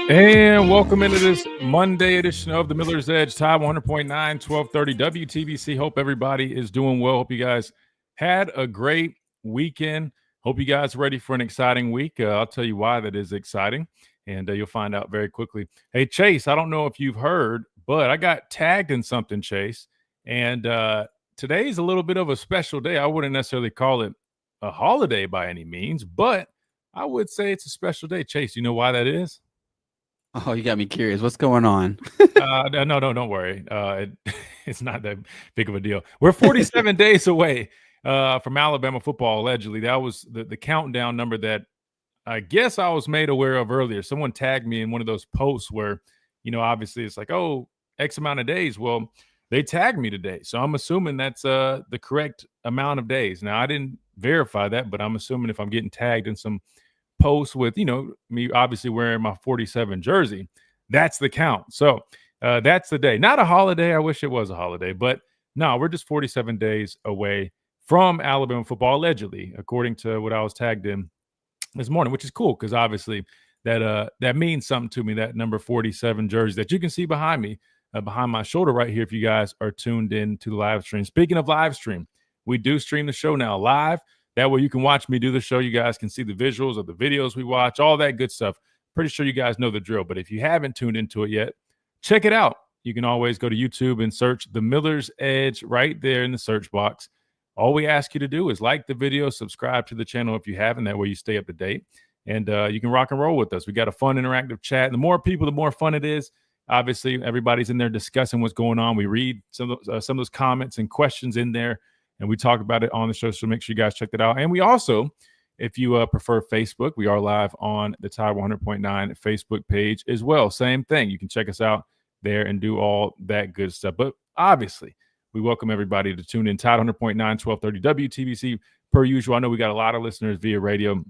And welcome into this Monday edition of the Miller's Edge, Time 100.9, 1230 WTBC. Hope everybody is doing well. Hope you guys had a great weekend. Hope you guys are ready for an exciting week. I'll tell you why that is exciting, and you'll find out very quickly. Hey, Chase, I don't know if you've heard, but I got tagged in something, Chase. And today's a little bit of a special day. I wouldn't necessarily call it a holiday by any means, but I would say it's a special day. Chase, you know why that is? Oh, you got me curious. What's going on? No, don't worry. It's not that big of a deal. We're 47 days away from Alabama football, allegedly. That was the countdown number that I guess I was made aware of earlier. Someone tagged me in one of those posts where, obviously it's like, oh, X amount of days. Well, they tagged me today. So I'm assuming that's the correct amount of days. Now, I didn't verify that, but I'm assuming if I'm getting tagged in some post with me obviously wearing my 47 jersey, that's the count. So that's the day. Not a holiday. I wish it was a holiday, but no, we're just 47 days away from Alabama football, allegedly, according to what I was tagged in this morning, which is cool because obviously that means something to me, that number 47 jersey that you can see behind me, behind my shoulder right here if you guys are tuned in to the live stream. Speaking of live stream, we do stream the show now live. That way you can watch me do the show. You guys can see the visuals of the videos we watch, all that good stuff. Pretty sure you guys know the drill. But if you haven't tuned into it yet, check it out. You can always go to YouTube and search The Miller's Edge right there in the search box. All we ask you to do is like the video, subscribe to the channel if you haven't. That way you stay up to date. And you can rock and roll with us. We got a fun interactive chat. And the more people, the more fun it is. Obviously, everybody's in there discussing what's going on. We read some of those comments and questions in there, and we talk about it on the show, so make sure you guys check that out. And we also, if you prefer Facebook, we are live on the Tide 100.9 Facebook page as well. Same thing. You can check us out there and do all that good stuff. But obviously, we welcome everybody to tune in. Tide 100.9, 1230 WTBC. Per usual, I know we got a lot of listeners via radio.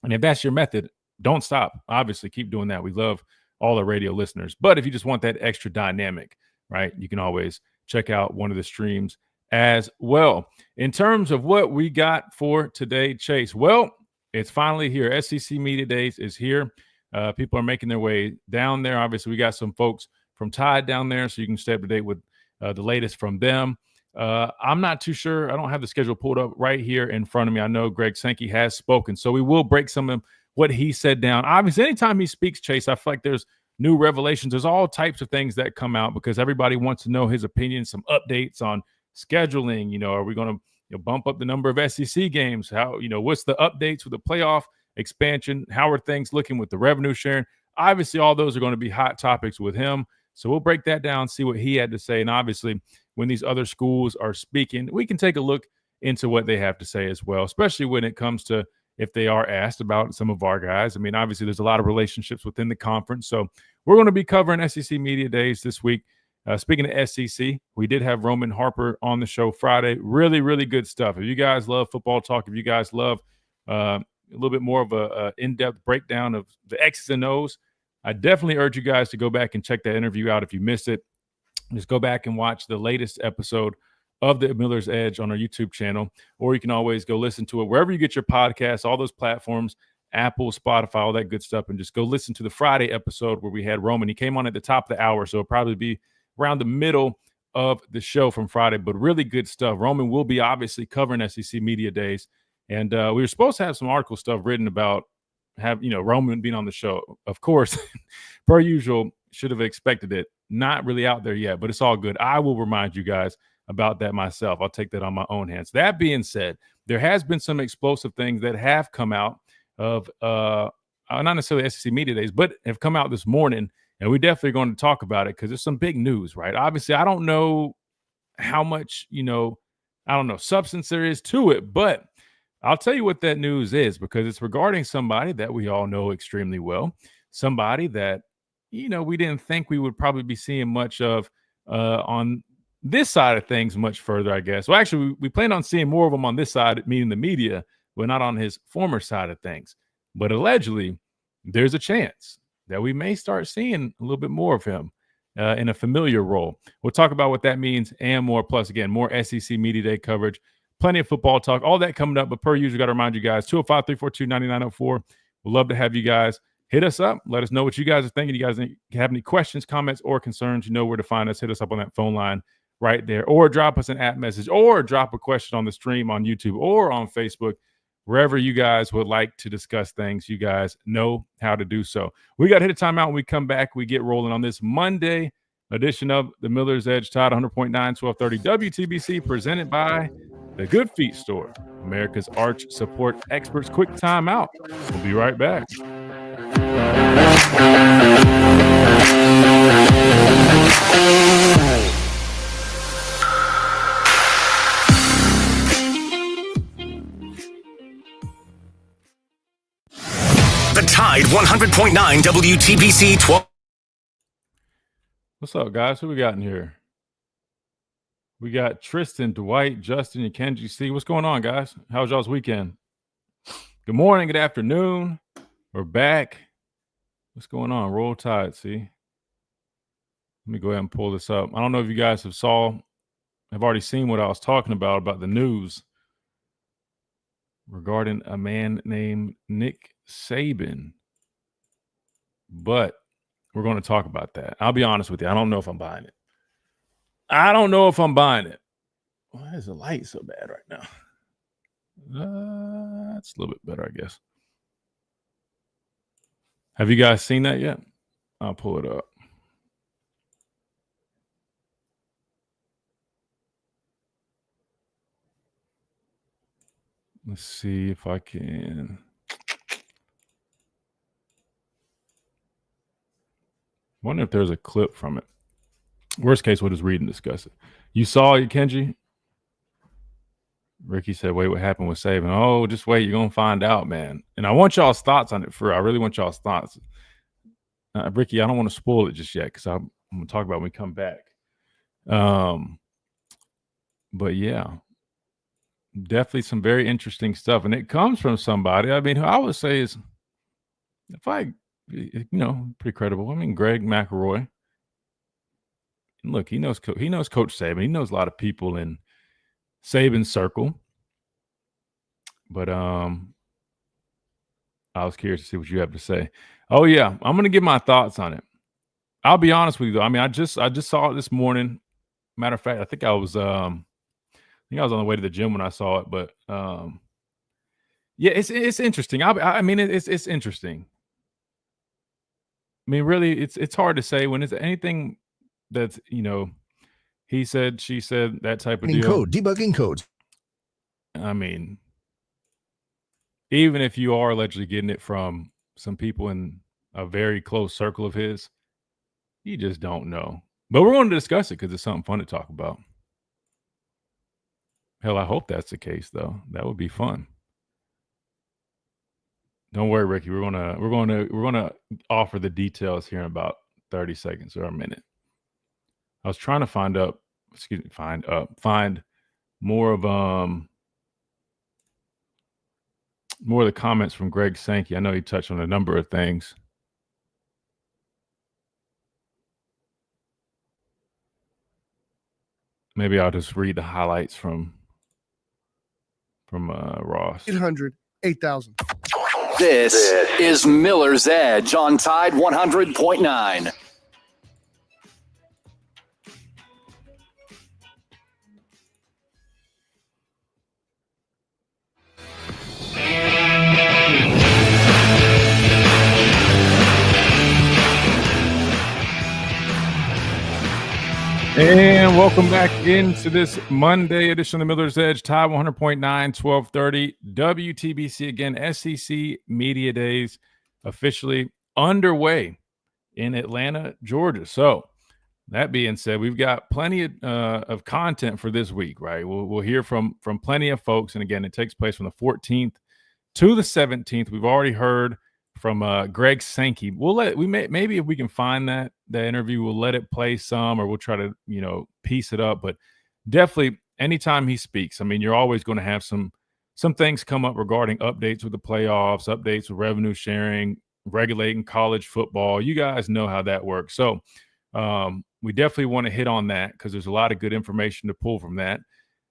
And if that's your method, don't stop. Obviously, keep doing that. We love all the radio listeners. But if you just want that extra dynamic, right, you can always check out one of the streams as well. In terms of what we got for today, Chase, well, it's finally here. SEC Media Days is here. People are making their way down there. Obviously, we got some folks from Tide down there, so you can stay up to date with the latest from them. I'm not too sure. I don't have the schedule pulled up right here in front of me. I know Greg Sankey has spoken, so we will break some of what he said down. Obviously, anytime he speaks, Chase, I feel like there's new revelations. There's all types of things that come out because everybody wants to know his opinion, some updates on scheduling. Are we going to bump up the number of SEC games? How, what's the updates with the playoff expansion? How are things looking with the revenue sharing? Obviously, all those are going to be hot topics with him. So we'll break that down, see what he had to say. And obviously, when these other schools are speaking, we can take a look into what they have to say as well, especially when it comes to if they are asked about some of our guys. I mean, obviously, there's a lot of relationships within the conference. So we're going to be covering SEC Media Days this week. Speaking of SEC, we did have Roman Harper on the show Friday. Really, really good stuff. If you guys love football talk, if you guys love a little bit more of a in-depth breakdown of the X's and O's, I definitely urge you guys to go back and check that interview out if you missed it. Just go back and watch the latest episode of the Miller's Edge on our YouTube channel, or you can always go listen to it wherever you get your podcasts, all those platforms, Apple, Spotify, all that good stuff, and just go listen to the Friday episode where we had Roman. He came on at the top of the hour, so it'll probably be around the middle of the show from Friday, but really good stuff. Roman will be obviously covering SEC Media Days, and we were supposed to have some article stuff written about Roman being on the show. Of course, per usual, should have expected it. Not really out there yet, but it's all good. I will remind you guys about that myself. I'll take that on my own hands. That being said, there has been some explosive things that have come out of not necessarily SEC Media Days, but have come out this morning. And we're definitely going to talk about it because there's some big news, right? Obviously, I don't know how much, substance there is to it, but I'll tell you what that news is because it's regarding somebody that we all know extremely well, somebody that, we didn't think we would probably be seeing much of on this side of things much further, I guess. Well, actually, we plan on seeing more of them on this side, meaning the media, but not on his former side of things. But allegedly, there's a chance that we may start seeing a little bit more of him in a familiar role. We'll talk about what that means and more. Plus, again, more SEC Media Day coverage, plenty of football talk, all that coming up. But per usual, got to remind you guys, 205-342-9904. We'd love to have you guys hit us up. Let us know what you guys are thinking. You guys have any questions, comments, or concerns, you know where to find us. Hit us up on that phone line right there, or drop us an app message, or drop a question on the stream on YouTube or on Facebook. Wherever you guys would like to discuss things, you guys know how to do so. We got to hit a timeout. When we come back, we get rolling on this Monday edition of the Miller's Edge, Todd 100.9, 1230 WTBC, presented by the Good Feet Store, America's arch support experts. Quick timeout. We'll be right back. The Tide 100.9 WTBC 12. What's up, guys? Who we got in here? We got Tristan, Dwight, Justin, and Kenji C. What's going on, guys? How's y'all's weekend? Good morning, good afternoon. We're back. What's going on? Roll Tide, see? Let me go ahead and pull this up. I don't know if you guys have already seen what I was talking about the news regarding a man named Nick Saban. But we're going to talk about that. I'll be honest with you. I don't know if I'm buying it. Why is the light so bad right now? That's a little bit better, I guess. Have you guys seen that yet? I'll pull it up. Let's see if I can. Wonder if there's a clip from it. Worst case, we'll just read and discuss it. You saw it, Kenji? Ricky said, wait, what happened with Saban? Oh, just wait. You're going to find out, man. And I want y'all's thoughts on it. I really want y'all's thoughts. Ricky, I don't want to spoil it just yet because I'm going to talk about it when we come back. But yeah, definitely some very interesting stuff. And it comes from somebody, I mean, who I would say is, pretty credible. I mean, Greg McElroy. Look, he knows Coach Saban. He knows a lot of people in Saban's circle. But I was curious to see what you have to say. Oh yeah, I'm gonna give my thoughts on it. I'll be honest with you though. I mean, I just saw it this morning. Matter of fact, I think I was on the way to the gym when I saw it. But yeah, it's interesting. It's interesting. I mean, really, it's hard to say when it's anything that's, he said, she said, that type of deal. Debugging codes. I mean, even if you are allegedly getting it from some people in a very close circle of his, you just don't know. But we're going to discuss it because it's something fun to talk about. Hell, I hope that's the case, though. That would be fun. Don't worry, Ricky. We're gonna offer the details here in about 30 seconds or a minute. I was trying to find more of the comments from Greg Sankey. I know he touched on a number of things. Maybe I'll just read the highlights from Ross. 800, 8,000. This is Miller's Edge on Tide 100.9. And welcome back into this Monday edition of the Miller's Edge, Tide 100.9, 1230 WTBC. Again, SEC Media Days officially underway in Atlanta, Georgia. So that being said, we've got plenty of content for this week, right? We'll hear from plenty of folks. And again, it takes place from the 14th to the 17th. We've already heard from Greg Sankey. Maybe if we can find that interview, we'll let it play some, or we'll try to piece it up. But definitely, anytime he speaks, I mean, you're always going to have some things come up regarding updates with the playoffs, updates with revenue sharing, regulating college football. You guys know how that works. So we definitely want to hit on that because there's a lot of good information to pull from that.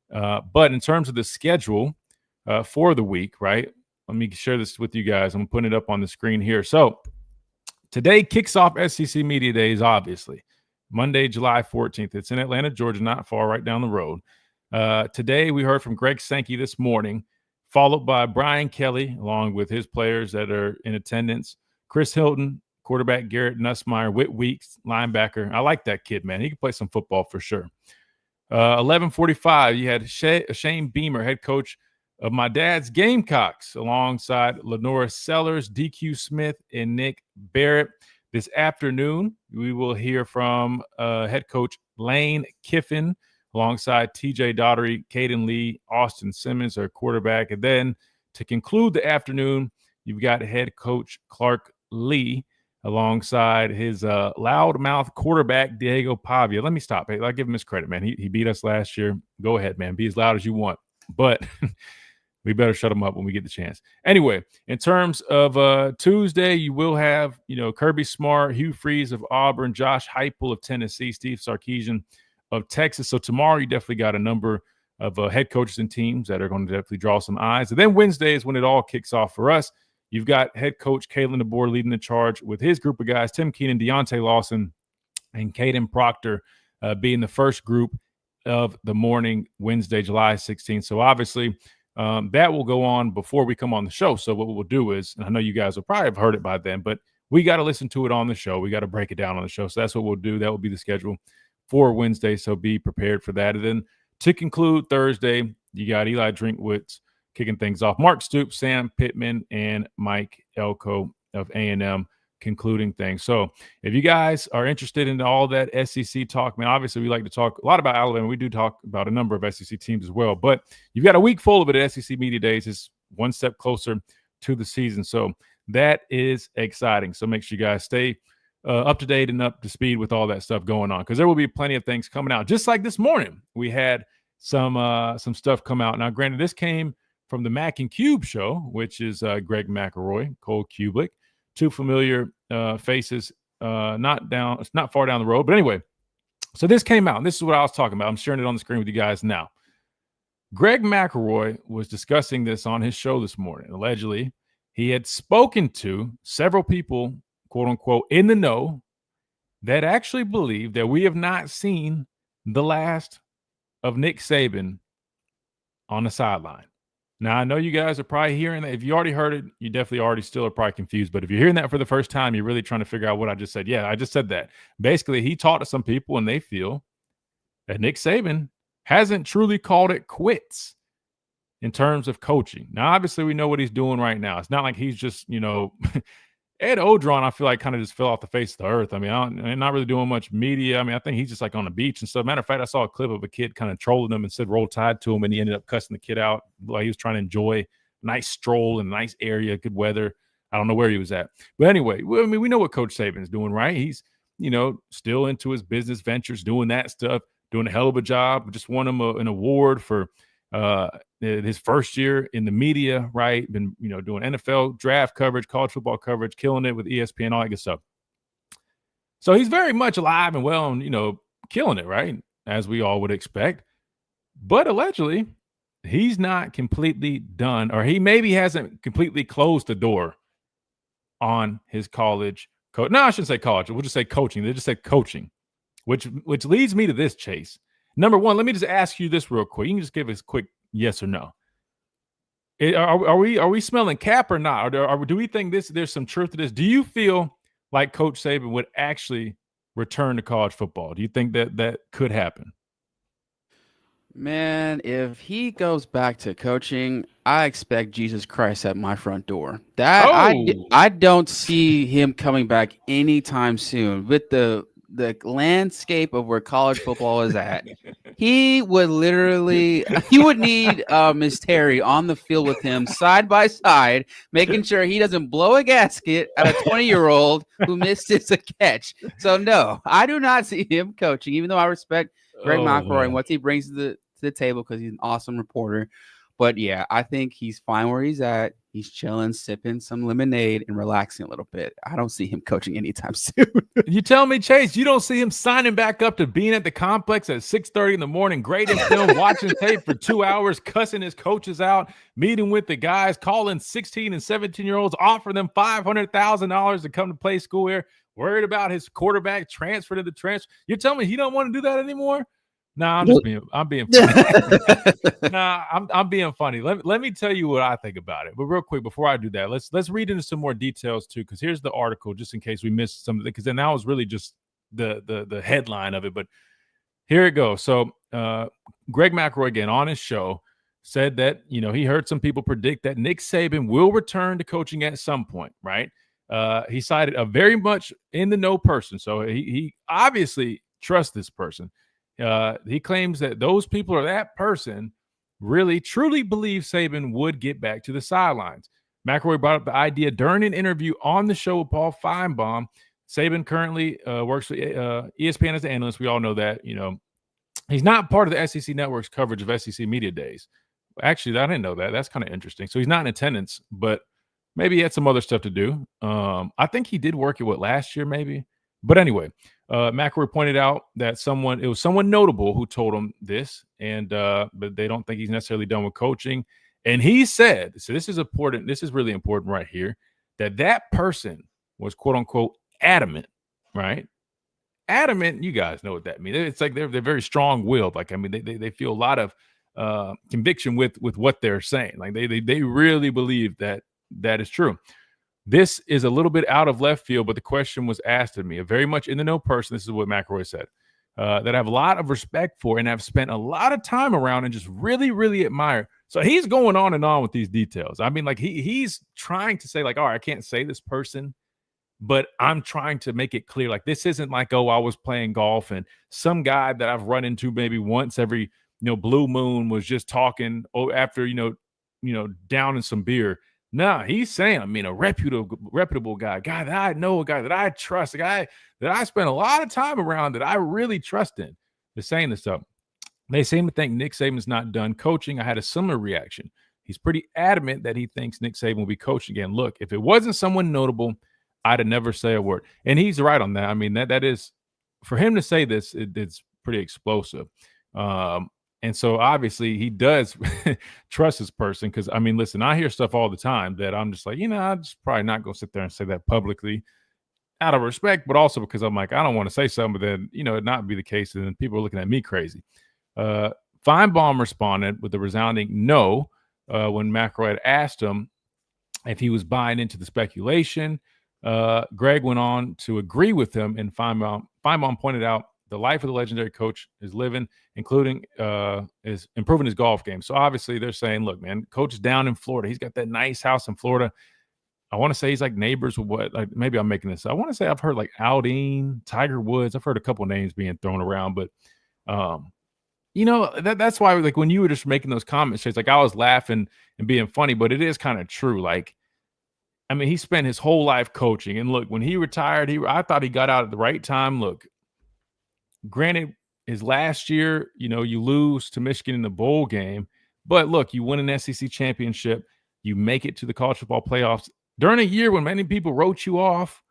But in terms of the schedule for the week, right? Let me share this with you guys. I'm putting it up on the screen here. So Today kicks off SEC Media Days, obviously. Monday, July 14th. It's in Atlanta, Georgia, not far, right down the road. Today, we heard from Greg Sankey this morning, followed by Brian Kelly, along with his players that are in attendance. Chris Hilton, quarterback Garrett Nussmeier, Whit Weeks, linebacker. I like that kid, man. He can play some football for sure. 11:45, you had Shane Beamer, head coach of my dad's Gamecocks, alongside Lenora Sellers, DQ Smith, and Nick Barrett. This afternoon, we will hear from head coach Lane Kiffin, alongside TJ Daugherty, Caden Lee, Austin Simmons, our quarterback. And then to conclude the afternoon, you've got head coach Clark Lee, alongside his loudmouth quarterback, Diego Pavia. Let me stop. Hey, I'll give him his credit, man. He beat us last year. Go ahead, man. Be as loud as you want. But we better shut him up when we get the chance. Anyway, in terms of Tuesday, you will have, Kirby Smart, Hugh Freeze of Auburn, Josh Heupel of Tennessee, Steve Sarkisian of Texas. So tomorrow, you definitely got a number of head coaches and teams that are going to definitely draw some eyes. And then Wednesday is when it all kicks off for us. You've got head coach Kalen DeBoer leading the charge with his group of guys, Tim Keenan, Deontay Lawson, and Caden Proctor being the first group of the morning, Wednesday, July 16th. So obviously that will go on before we come on the show. So what we'll do is, and I know you guys will probably have heard it by then, but we got to listen to it on the show. We got to break it down on the show. So that's what we'll do. That will be the schedule for Wednesday. So be prepared for that. And then to conclude Thursday, you got Eli Drinkwitz kicking things off. Mark Stoops, Sam Pittman, and Mike Elko of A&M concluding things. So if you guys are interested in all that SEC talk, man, obviously we like to talk a lot about Alabama. We do talk about a number of SEC teams as well, but you've got a week full of it at SEC Media Days. It's one step closer to the season. So that is exciting. So make sure you guys stay up to date and up to speed with all that stuff going on, because there will be plenty of things coming out. Just like this morning, we had some stuff come out. Now, granted, this came from the Mac and Cube show, which is Greg McElroy, Cole Kubelik, two familiar faces, not far down the road. But anyway, so this came out, and this is what I was talking about. I'm sharing it on the screen with you guys now. Greg McElroy was discussing this on his show this morning. Allegedly, he had spoken to several people, quote unquote, in the know, that actually believe that we have not seen the last of Nick Saban on the sideline. Now, I know you guys are probably hearing that. If you already heard it, you definitely already still are probably confused. But if you're hearing that for the first time, you're really trying to figure out what I just said. Yeah, I just said that. Basically, he talked to some people, and they feel that Nick Saban hasn't truly called it quits in terms of coaching. Now, obviously, we know what he's doing right now. It's not like he's just, Ed Odron, I feel like kind of just fell off the face of the earth. I mean, I'm not really doing much media. I mean, I think he's just like on the beach and stuff. Matter of fact, I saw a clip of a kid kind of trolling him and said roll tide to him, and he ended up cussing the kid out while he was trying to enjoy a nice stroll in a nice area, good weather. I don't know where he was at. But anyway, I mean, we know what Coach Saban is doing, right? He's, still into his business ventures, doing that stuff, doing a hell of a job. Just won him an award for his first year in the media, right? Been, doing NFL draft coverage, college football coverage, killing it with ESPN, all that good stuff. So he's very much alive and well and, killing it, right? As we all would expect. But allegedly, he's not completely done, or he maybe hasn't completely closed the door on his college coach. No, I shouldn't say college. We'll just say coaching. They just said coaching, which leads me to this, Chase. Number one, let me just ask you this real quick. You can just give us a quick yes or no. Are we smelling cap or not? Or do we think there's some truth to this? Do you feel like Coach Saban would actually return to college football? Do you think that could happen? Man, if he goes back to coaching, I expect Jesus Christ at my front door. I don't see him coming back anytime soon. With the landscape of where college football is at, he would need Miss Terry on the field with him side by side, making sure he doesn't blow a gasket at a 20-year-old who misses a catch. So no, I do not see him coaching, even though I respect Greg McElroy and what he brings to the table because he's an awesome reporter. But yeah, I think he's fine where he's at. He's chilling, sipping some lemonade and relaxing a little bit. I don't see him coaching anytime soon. You tell me, Chase, you don't see him signing back up to being at the complex at 6:30 in the morning, grading film, watching tape for 2 hours, cussing his coaches out, meeting with the guys, calling 16 and 17-year-olds, offering them $500,000 to come to play school here, worried about his quarterback transfer to the trench. You're telling me he don't want to do that anymore? Nah, I'm being funny. Nah, I'm being funny. Let me tell you what I think about it. But real quick, before I do that, let's read into some more details too, because here's the article, just in case we missed some of it, because then that was really just the headline of it. But here it goes. So Greg McElroy, again, on his show, said that, he heard some people predict that Nick Saban will return to coaching at some point, right? He cited a very much in the know person. So he obviously trusts this person. He claims that those people or that person really truly believe Saban would get back to the sidelines. McElroy brought up the idea during an interview on the show with Paul Feinbaum. Saban currently works for ESPN as an analyst. We all know that. He's not part of the SEC Network's coverage of SEC Media Days. Actually, I didn't know that. That's kind of interesting. So he's not in attendance, but maybe he had some other stuff to do. I think he did work at last year, maybe. But anyway, McElroy pointed out that it was someone notable who told him this, and but they don't think he's necessarily done with coaching. And he said, so this is important. This is really important right here, that person was quote unquote adamant, right? Adamant, you guys know what that means. It's like they're very strong-willed. Like, I mean, they feel a lot of conviction with what they're saying. Like they really believe that is true. This is a little bit out of left field, but the question was asked of me. A very much in the know person, this is what McElroy said, that I have a lot of respect for and I've spent a lot of time around and just really, really admire. So he's going on and on with these details. I mean, like he's trying to say, like, all right, I can't say this person, but I'm trying to make it clear. Like, this isn't like, oh, I was playing golf and some guy that I've run into maybe once every, blue moon was just talking after, downing some beer. Nah, he's saying, I mean, a reputable guy that I know, a guy that I trust, a guy that I spend a lot of time around that I really trust in. They're saying this stuff. They seem to think Nick Saban's not done coaching. I had a similar reaction. He's pretty adamant that he thinks Nick Saban will be coaching again. Look, if it wasn't someone notable, I'd have never say a word. And he's right on that. I mean, that is, for him to say this, it's pretty explosive. And so obviously he does trust this person because, I mean, listen, I hear stuff all the time that I'm just like, I'm just probably not going to sit there and say that publicly out of respect, but also because I'm like, I don't want to say something, but then, it not be the case. And then people are looking at me crazy. Feinbaum responded with a resounding no when McElroy had asked him if he was buying into the speculation. Greg went on to agree with him, and Feinbaum pointed out the life of the legendary coach is living, including is improving his golf game. So obviously they're saying, look, man, coach is down in Florida. He's got that nice house in Florida. I want to say he's like neighbors with what, like maybe I'm making this up. I want to say I've heard like Aldine, Tiger Woods. I've heard a couple names being thrown around, but that's why, like, when you were just making those comments, it's like I was laughing and being funny, but it is kind of true. Like, I mean, he spent his whole life coaching, and look, when he retired, I thought he got out at the right time. Look, granted, his last year, you lose to Michigan in the bowl game, but look, you win an SEC championship, you make it to the college football playoffs during a year when many people wrote you off.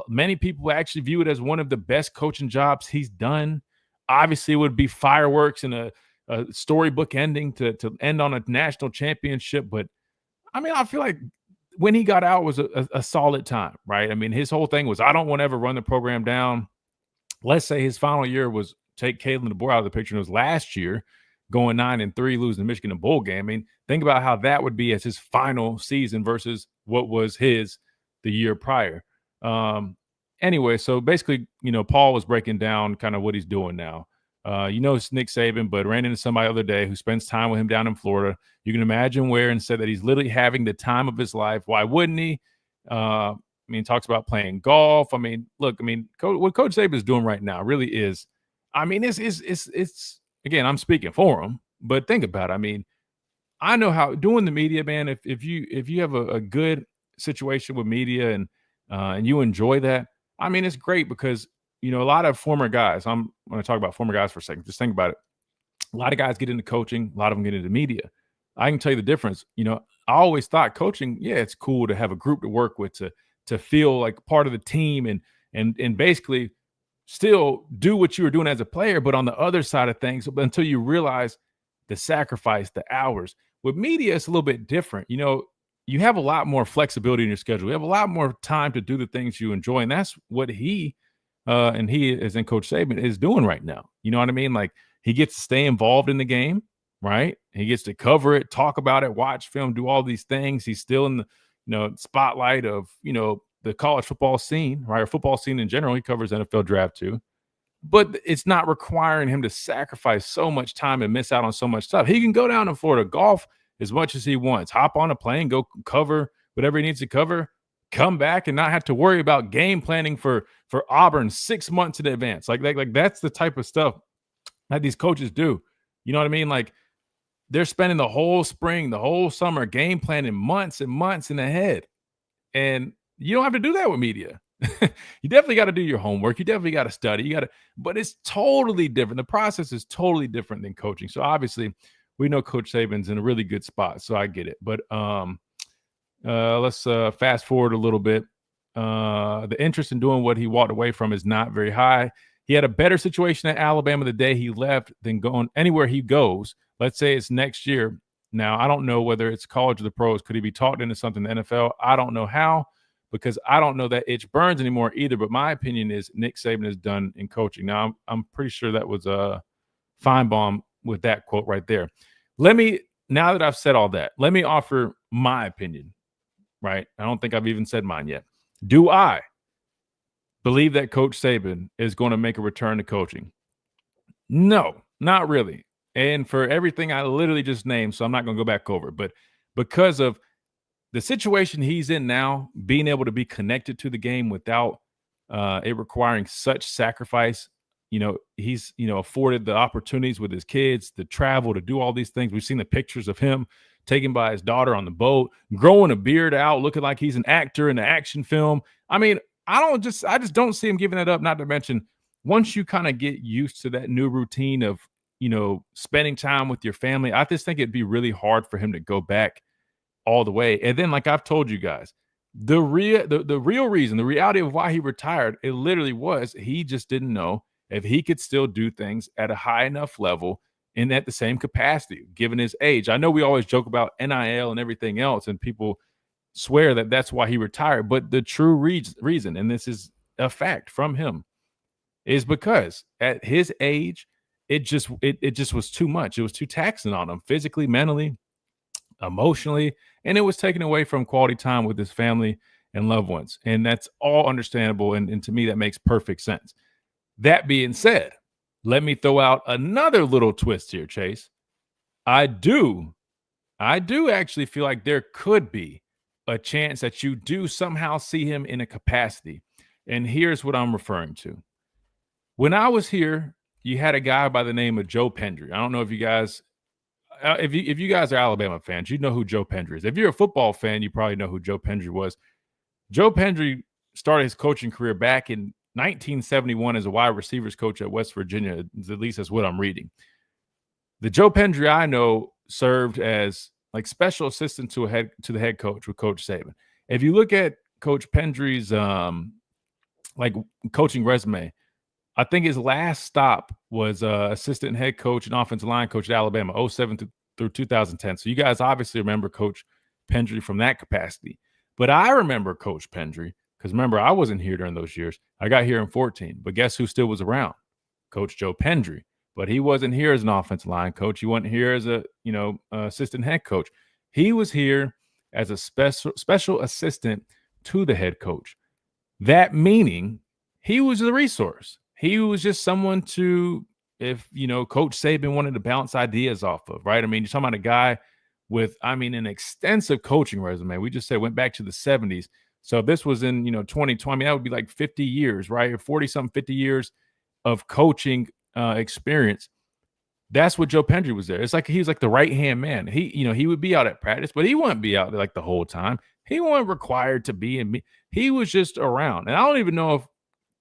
Many people actually view it as one of the best coaching jobs he's done. Obviously, it would be fireworks and a storybook ending to end on a national championship. But I mean, I feel like when he got out was a solid time, right? I mean, his whole thing was, I don't want to ever run the program down. Let's say his final year was take Kalen DeBoer out of the picture. And it was last year, going 9-3, losing the Michigan bowl game. I mean, think about how that would be as his final season versus what was the year prior. Anyway, so basically, Paul was breaking down kind of what he's doing now. It's Nick Saban, but ran into somebody the other day who spends time with him down in Florida. You can imagine where, and said that he's literally having the time of his life. Why wouldn't he? I mean, talks about playing golf. I mean, look, what Coach Saban is doing right now really is, I mean, it's again, I'm speaking for him, but think about it. I mean, I know how doing the media, man, if you have a good situation with media and you enjoy that, I mean, it's great because, a lot of former guys, I'm going to talk about former guys for a second. Just think about it. A lot of guys get into coaching. A lot of them get into media. I can tell you the difference. I always thought coaching, yeah, it's cool to have a group to work with, to feel like part of the team and basically still do what you were doing as a player, but on the other side of things, until you realize the sacrifice, the hours. With media, it's a little bit different. You have a lot more flexibility in your schedule. You have a lot more time to do the things you enjoy. And that's what he is in Coach Saban is doing right now. You know what I mean? Like he gets to stay involved in the game, right? He gets to cover it, talk about it, watch film, do all these things. He's still in the spotlight of, the college football scene, right? Or football scene in general. He covers NFL draft too. But it's not requiring him to sacrifice so much time and miss out on so much stuff. He can go down to Florida, golf as much as he wants, hop on a plane, go cover whatever he needs to cover, come back and not have to worry about game planning for Auburn 6 months in advance. Like that's the type of stuff that these coaches do. You know what I mean? Like they're spending the whole spring, the whole summer game planning months and months in ahead. And you don't have to do that with media. You definitely got to do your homework. You definitely got to study. But it's totally different. The process is totally different than coaching. So obviously we know Coach Saban's in a really good spot. So I get it. But let's fast forward a little bit. The interest in doing what he walked away from is not very high. He had a better situation at Alabama the day he left than going anywhere he goes. Let's say it's next year. Now, I don't know whether it's college or the pros. Could he be talked into something in the NFL? I don't know how, because I don't know that itch burns anymore either. But my opinion is Nick Saban is done in coaching. Now, I'm pretty sure that was a Feinbaum with that quote right there. Now that I've said all that, let me offer my opinion, right? I don't think I've even said mine yet. Do I believe that Coach Saban is going to make a return to coaching? No, not really. And for everything I literally just named, so I'm not going to go back over it, but because of the situation he's in now, being able to be connected to the game without it requiring such sacrifice, he's, afforded the opportunities with his kids, the travel, to do all these things. We've seen the pictures of him taken by his daughter on the boat, growing a beard out, looking like he's an actor in an action film. I mean, I just don't see him giving it up. Not to mention, once you kind of get used to that new routine of, spending time with your family, I just think it'd be really hard for him to go back all the way. And then, like I've told you guys, the real reason, the reality of why he retired, it literally was he just didn't know if he could still do things at a high enough level and at the same capacity, given his age. I know we always joke about NIL and everything else, and people swear that that's why he retired. But the true reason, and this is a fact from him, is because at his age, it just was too much. It was too taxing on him physically, mentally, emotionally, and it was taken away from quality time with his family and loved ones. And that's all understandable. And to me, that makes perfect sense. That being said, let me throw out another little twist here, Chase. I do actually feel like there could be a chance that you do somehow see him in a capacity. And here's what I'm referring to. When I was here, you had a guy by the name of Joe Pendry. I don't know if you guys if you guys are Alabama fans, you know who Joe Pendry is. If you're a football fan, you probably know who Joe Pendry was. Joe Pendry started his coaching career back in 1971 as a wide receivers coach at West Virginia. At least that's what I'm reading. The Joe Pendry I know served as like special assistant to the head coach with Coach Saban. If you look at Coach Pendry's like coaching resume, I think his last stop was assistant head coach and offensive line coach at Alabama, 2007 through 2010. So you guys obviously remember Coach Pendry from that capacity. But I remember Coach Pendry because remember, I wasn't here during those years. I got here in 2014. But guess who still was around? Coach Joe Pendry. But he wasn't here as an offensive line coach. He wasn't here as a assistant head coach. He was here as a special assistant to the head coach. That meaning he was the resource. He was just someone to, if, Coach Saban wanted to bounce ideas off of, right? I mean, you're talking about a guy with, an extensive coaching resume. We just said went back to the 70s. So if this was in, 2020, that would be like 50 years, right? Or 40-something, 50 years of coaching experience. That's what Joe Pendry was there. It's like he was like the right-hand man. He would be out at practice, but he wouldn't be out there like the whole time. He wasn't required to be in me. He was just around. And I don't even know if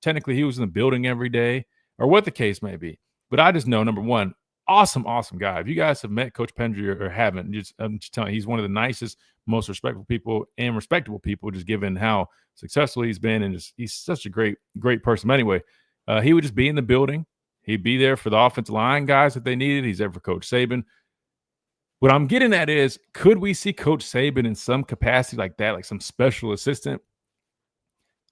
technically he was in the building every day or what the case may be. But I just know, number one, awesome guy. If you guys have met Coach Pendry or haven't, I'm just telling you, he's one of the nicest, most respectful people and respectable people, just given how successful he's been, and he's such a great person. But anyway, he would just be in the building. He'd be there for the offensive line guys that they needed. He's there for Coach Saban. What I'm getting at is, could we see Coach Saban in some capacity like that, like some special assistant?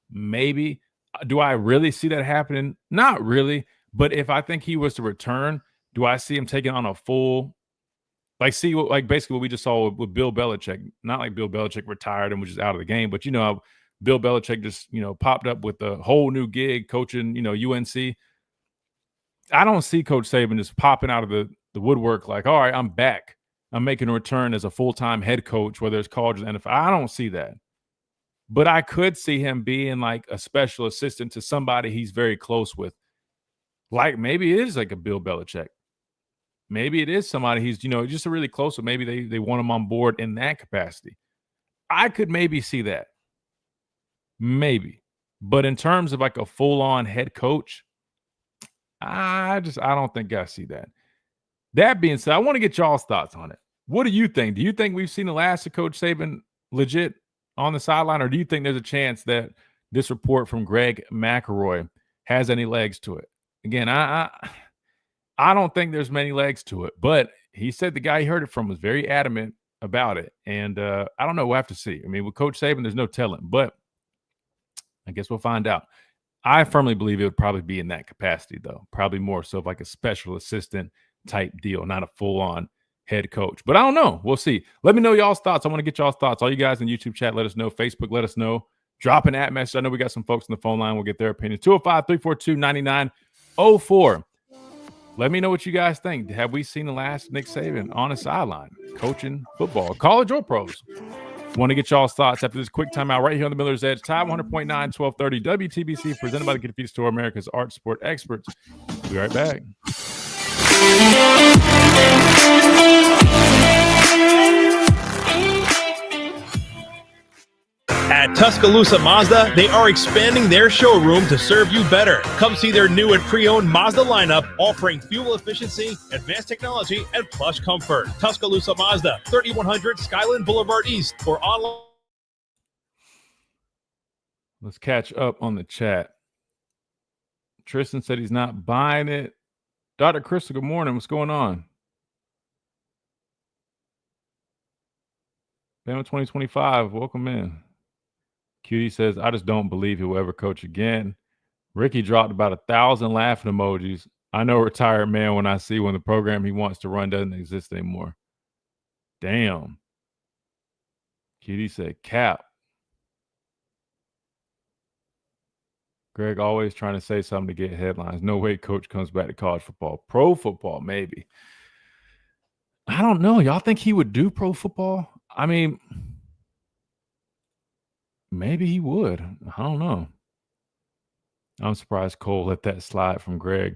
Maybe. Do I really see that happening? Not really. But if I think he was to return, do I see him taking on a full, basically what we just saw with Bill Belichick? Not like Bill Belichick retired and was just out of the game, but how Bill Belichick just popped up with a whole new gig coaching UNC. I don't see Coach Saban just popping out of the woodwork like, all right, I'm back. I'm making a return as a full-time head coach, whether it's college or NFL. I don't see that. But I could see him being like a special assistant to somebody he's very close with. Like maybe it is like a Bill Belichick. Maybe it is somebody he's, just really close with. Maybe they want him on board in that capacity. I could maybe see that. Maybe. But in terms of like a full-on head coach, I don't think I see that. That being said, I want to get y'all's thoughts on it. What do you think? Do you think we've seen the last of Coach Saban legit on the sideline, or do you think there's a chance that this report from Greg McElroy has any legs to it? Again, I don't think there's many legs to it, but he said the guy he heard it from was very adamant about it. And I don't know. We'll have to see. I mean, with Coach Saban, there's no telling, but I guess we'll find out. I firmly believe it would probably be in that capacity, though. Probably more so like a special assistant type deal, not a full-on head coach. But I don't know. We'll see. Let me know y'all's thoughts. I want to get y'all's thoughts. All you guys in YouTube chat, let us know. Facebook, let us know. Drop an at message. I know we got some folks on the phone line. We'll get their opinion. 205-342-9904. Let me know what you guys think. Have we seen the last of Nick Saban on a sideline coaching football, college or pros? Want to get y'all's thoughts after this quick timeout right here on the Miller's Edge. Tide 100.9, 1230 WTBC, presented by the Confused Store, America's art sport experts. We'll be right back. At Tuscaloosa Mazda, they are expanding their showroom to serve you better. Come see their new and pre-owned Mazda lineup, offering fuel efficiency, advanced technology, and plush comfort. Tuscaloosa Mazda, 3100 Skyland Boulevard East, or online. Let's catch up on the chat. Tristan said he's not buying it. Dr. Crystal, good morning. What's going on? Bama 2025, welcome in. Cutie says, I just don't believe he'll ever coach again. Ricky dropped about 1,000 laughing emojis. I know a retired man when I see when the program he wants to run doesn't exist anymore. Damn. Cutie said, cap. Greg always trying to say something to get headlines. No way coach comes back to college football. Pro football, maybe. I don't know. Y'all think he would do pro football? I mean, maybe he would. I don't know. I'm surprised Cole let that slide from Greg.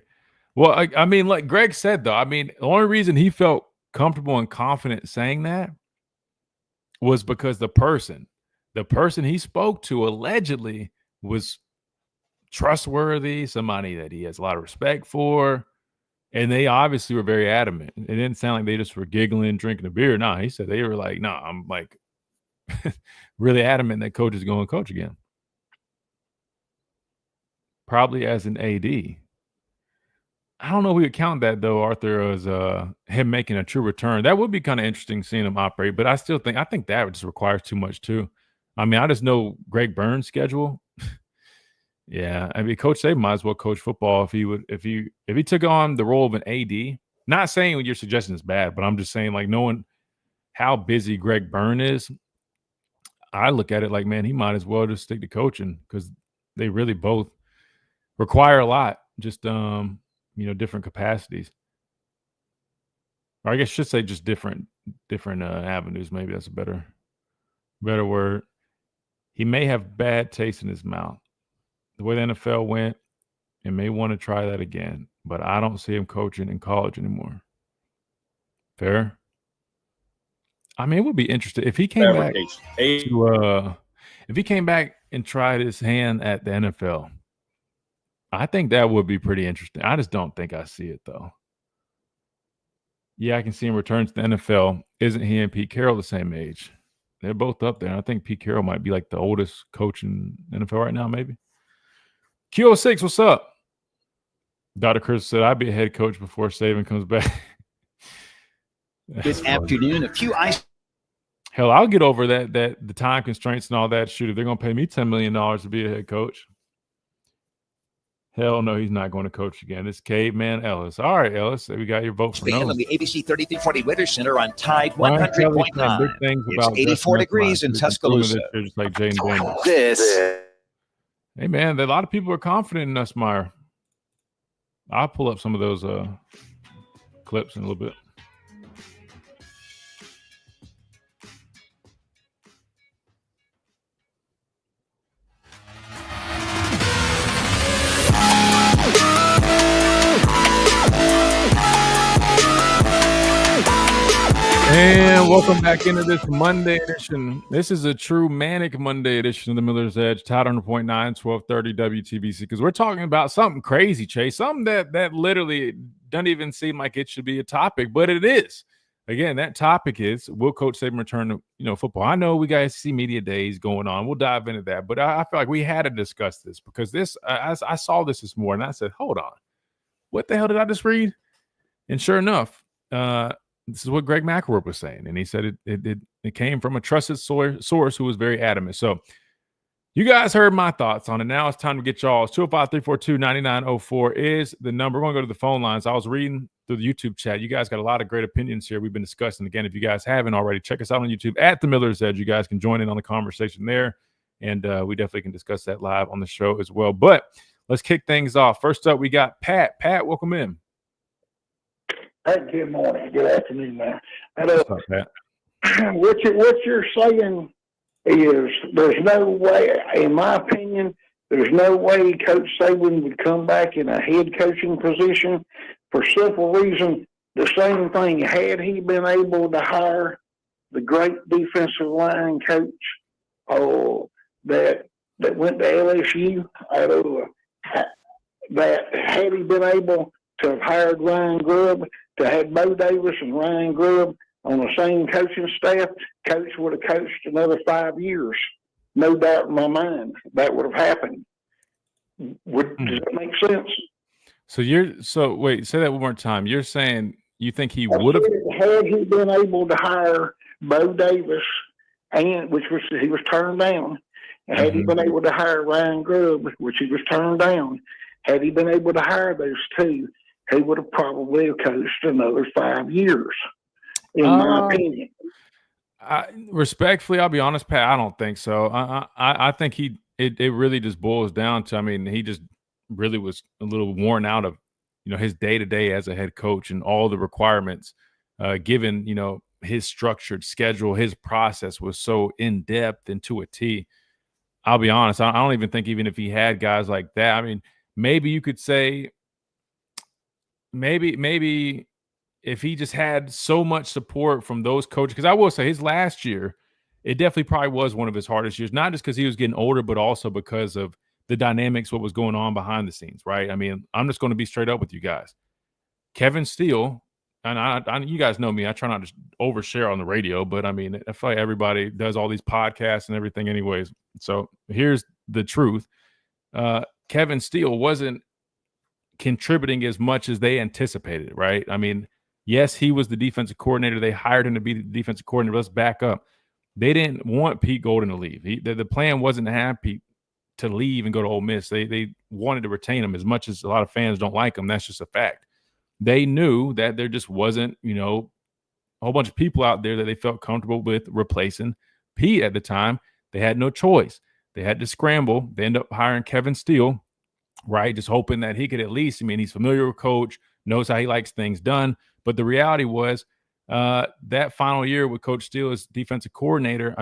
Well, I mean, like Greg said, though, I mean, the only reason he felt comfortable and confident saying that was because the person he spoke to allegedly was trustworthy, somebody that he has a lot of respect for. And they obviously were very adamant. It didn't sound like they just were giggling, drinking a beer. No, he said they were like, no, I'm like really adamant that coach is going to coach again. Probably as an AD. I don't know if we would count that, though, Arthur, as him making a true return. That would be kind of interesting seeing him operate, but I think that just requires too much, too. I mean, I just know Greg Burns' schedule. Yeah, I mean, Coach Saban might as well coach football if he took on the role of an AD. Not saying what you're suggesting is bad, but I'm just saying, like, knowing how busy Greg Byrne is, I look at it like, man, he might as well just stick to coaching because they really both require a lot, just different capacities. Or I guess I should say just different avenues. Maybe that's a better word. He may have bad taste in his mouth. The way the NFL went, and may want to try that again, but I don't see him coaching in college anymore. Fair? I mean, it would be interesting if he came back if he came back and tried his hand at the NFL. I think that would be pretty interesting. I just don't think I see it, though. Yeah, I can see him return to the NFL. Isn't he and Pete Carroll the same age? They're both up there. And I think Pete Carroll might be like the oldest coach in NFL right now, maybe. Q06, what's up? Dr. Chris said, I'd be a head coach before Saban comes back. This afternoon, a few ice. Hell, I'll get over that the time constraints and all that. Shoot, if they're going to pay me $10 million to be a head coach. Hell no, he's not going to coach again. It's Caveman Ellis. All right, Ellis, we got your vote for no. On the ABC 3340 Weather Center on Tide 100.9. It's 84 degrees in Tuscaloosa. Just like Jaden Daniels. Hey, man, a lot of people are confident in Nussmeier. I'll pull up some of those clips in a little bit. And welcome back into this Monday edition. This is a true manic Monday edition of the Miller's Edge, Tide 100.9, 1230 WTBC, because we're talking about something crazy, Chase, something that literally doesn't even seem like it should be a topic, but it is. Again, that topic is, will Coach Saban return to football? I know we guys see media days going on. We'll dive into that, but I feel like we had to discuss this because this I saw this morning. I said, hold on, what the hell did I just read? And sure enough, this is what Greg McElroy was saying, and he said it came from a trusted source who was very adamant. So you guys heard my thoughts on it. Now it's time to get y'all's. 205-342-9904 is the number. We're going to go to the phone lines. I was reading through the YouTube chat. You guys got a lot of great opinions here we've been discussing. Again, if you guys haven't already, check us out on YouTube at The Miller's Edge. You guys can join in on the conversation there, and we definitely can discuss that live on the show as well. But let's kick things off. First up, we got Pat. Pat, welcome in. Hey, good morning, good afternoon, man. What's up, Pat? What you're saying is there's no way, in my opinion, there's no way Coach Saban would come back in a head coaching position for simple reason. The same thing, had he been able to hire the great defensive line coach that went to LSU, that had he been able to have hired Ryan Grubb, to have Bo Davis and Ryan Grubb on the same coaching staff, Coach would have coached another 5 years. No doubt in my mind that would have happened. Does that make sense? So wait, say that one more time. You're saying you think he would have? Had he been able to hire Bo Davis, which he was turned down, and had he been able to hire Ryan Grubb, which he was turned down, had he been able to hire those two, he would have probably coached another 5 years, in my opinion. Respectfully, I'll be honest, Pat, I don't think so. I think it really just boils down to, he just really was a little worn out of, his day-to-day as a head coach and all the requirements, given, his structured schedule. His process was so in-depth and to a T. I'll be honest, I don't even think even if he had guys like that, maybe you could say, maybe if he just had so much support from those coaches, because I will say his last year, it definitely probably was one of his hardest years, not just because he was getting older, but also because of the dynamics, what was going on behind the scenes, right? I'm just going to be straight up with you guys. Kevin Steele, and I you guys know me, I try not to overshare on the radio, but I feel like everybody does all these podcasts and everything anyways. So here's the truth. Kevin Steele wasn't contributing as much as they anticipated, right? Yes, he was the defensive coordinator. They hired him to be the defensive coordinator. Let's back up. They didn't want Pete Golden to leave. The plan wasn't to have Pete to leave and go to Ole Miss. They wanted to retain him, as much as a lot of fans don't like him. That's just a fact. They knew that there just wasn't, a whole bunch of people out there that they felt comfortable with replacing Pete at the time. They had no choice. They had to scramble. They ended up hiring Kevin Steele, right? Just hoping that he could at least, he's familiar with Coach, knows how he likes things done. But the reality was that final year with Coach Steele as defensive coordinator,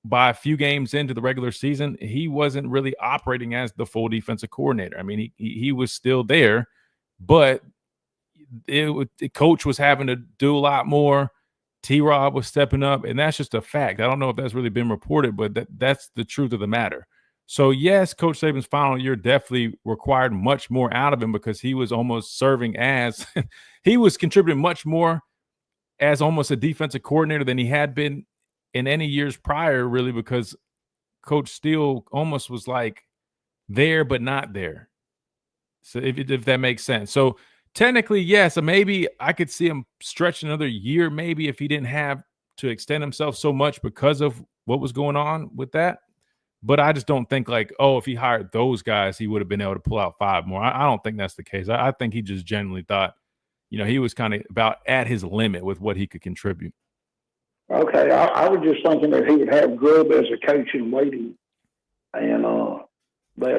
by a few games into the regular season, he wasn't really operating as the full defensive coordinator. He was still there, but the Coach was having to do a lot more. T-Rob was stepping up, and that's just a fact. I don't know if that's really been reported, but that's the truth of the matter. So, yes, Coach Saban's final year definitely required much more out of him because he was almost serving as – he was contributing much more as almost a defensive coordinator than he had been in any years prior, really, because Coach Steele almost was like there but not there. So if that makes sense. So technically, yes, so maybe I could see him stretch another year, maybe if he didn't have to extend himself so much because of what was going on with that. But I just don't think like, oh, if he hired those guys, he would have been able to pull out 5 more. I don't think that's the case. I think he just genuinely thought, he was kind of about at his limit with what he could contribute. Okay, I was just thinking that he would have Grubb as a coach in waiting, and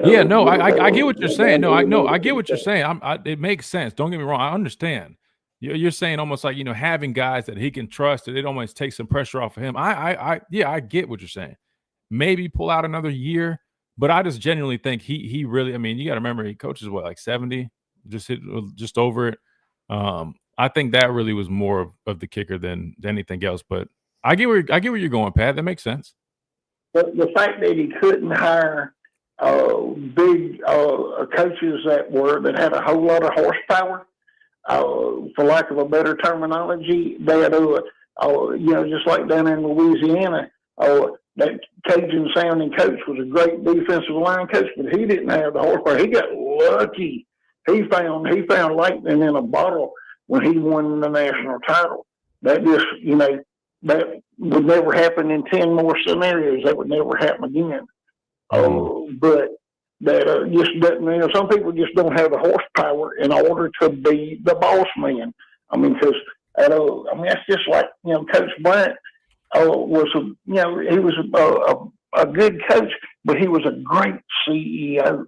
yeah, no, I get what you're saying. No, I get what you're saying. It makes sense. Don't get me wrong. I understand. You're saying almost like having guys that he can trust, that it almost takes some pressure off of him. I get what you're saying. Maybe pull out another year, but I just genuinely think he really. I mean, you got to remember he coaches what, like 70, just over it. I think that really was more of the kicker than anything else. But I get where you're going, Pat. That makes sense. But the fact that he couldn't hire big coaches that had a whole lot of horsepower, for lack of a better terminology, that just like down in Louisiana, that Cajun sounding coach was a great defensive line coach, but he didn't have the horsepower. He got lucky. He found lightning in a bottle when he won the national title. That just that would never happen in 10 more scenarios. That would never happen again. But that just doesn't. Some people just don't have the horsepower in order to be the boss man. I mean, because that's just like Coach Bryant was he was a good coach, but he was a great CEO,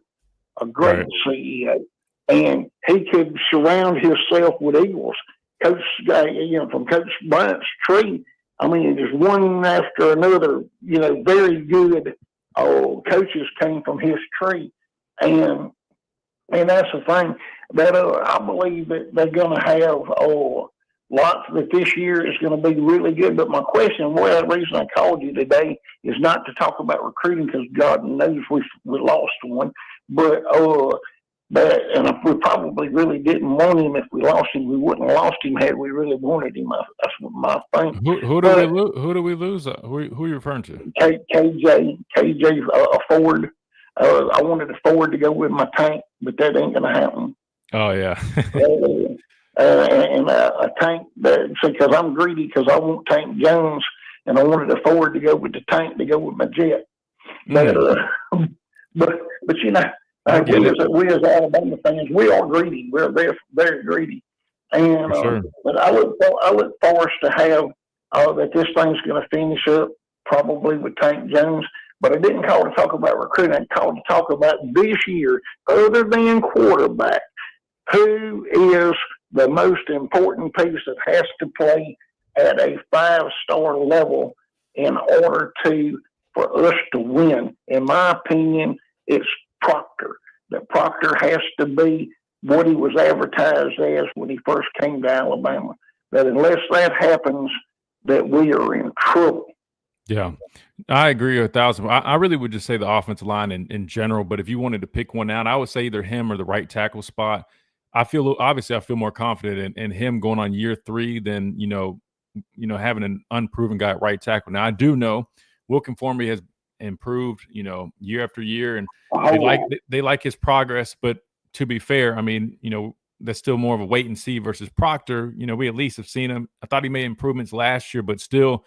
CEO, and he could surround himself with eagles. Coach, from Coach Bryant's tree. I mean, just one after another, very good coaches came from his tree, and that's the thing that I believe that they're going to have lots that this year is going to be really good. But my question, the reason I called you today is not to talk about recruiting, because God knows we lost one, but and we probably really didn't want him. If we lost him, we wouldn't have lost him had we really wanted him. That's what my thing. Who do we lose? Who are you referring to? KJ Ford. I wanted a Ford to go with my tank, but that ain't going to happen. Oh yeah. And a tank because I'm greedy, because I want Tank Jones, and I wanted a Ford to go with the tank to go with my jet. But we as Alabama fans, we are greedy. We're very greedy, and sure. But I look for us to have that this thing's going to finish up probably with Tank Jones. But I didn't call to talk about recruiting. I called to talk about this year, other than quarterback, who is the most important piece that has to play at a 5-star level in order for us to win. In my opinion, it's Proctor. That Proctor has to be what he was advertised as when he first came to Alabama. That unless that happens, that we are in trouble. Yeah, I agree 1,000. I really would just say the offensive line in general, but if you wanted to pick one out, I would say either him or the right tackle spot. I feel more confident in him going on year 3 than having an unproven guy at right tackle. Now I do know Will Conformity has improved, year after year, and they like his progress. But to be fair, I mean, that's still more of a wait and see versus Proctor. We at least have seen him. I thought he made improvements last year, but still,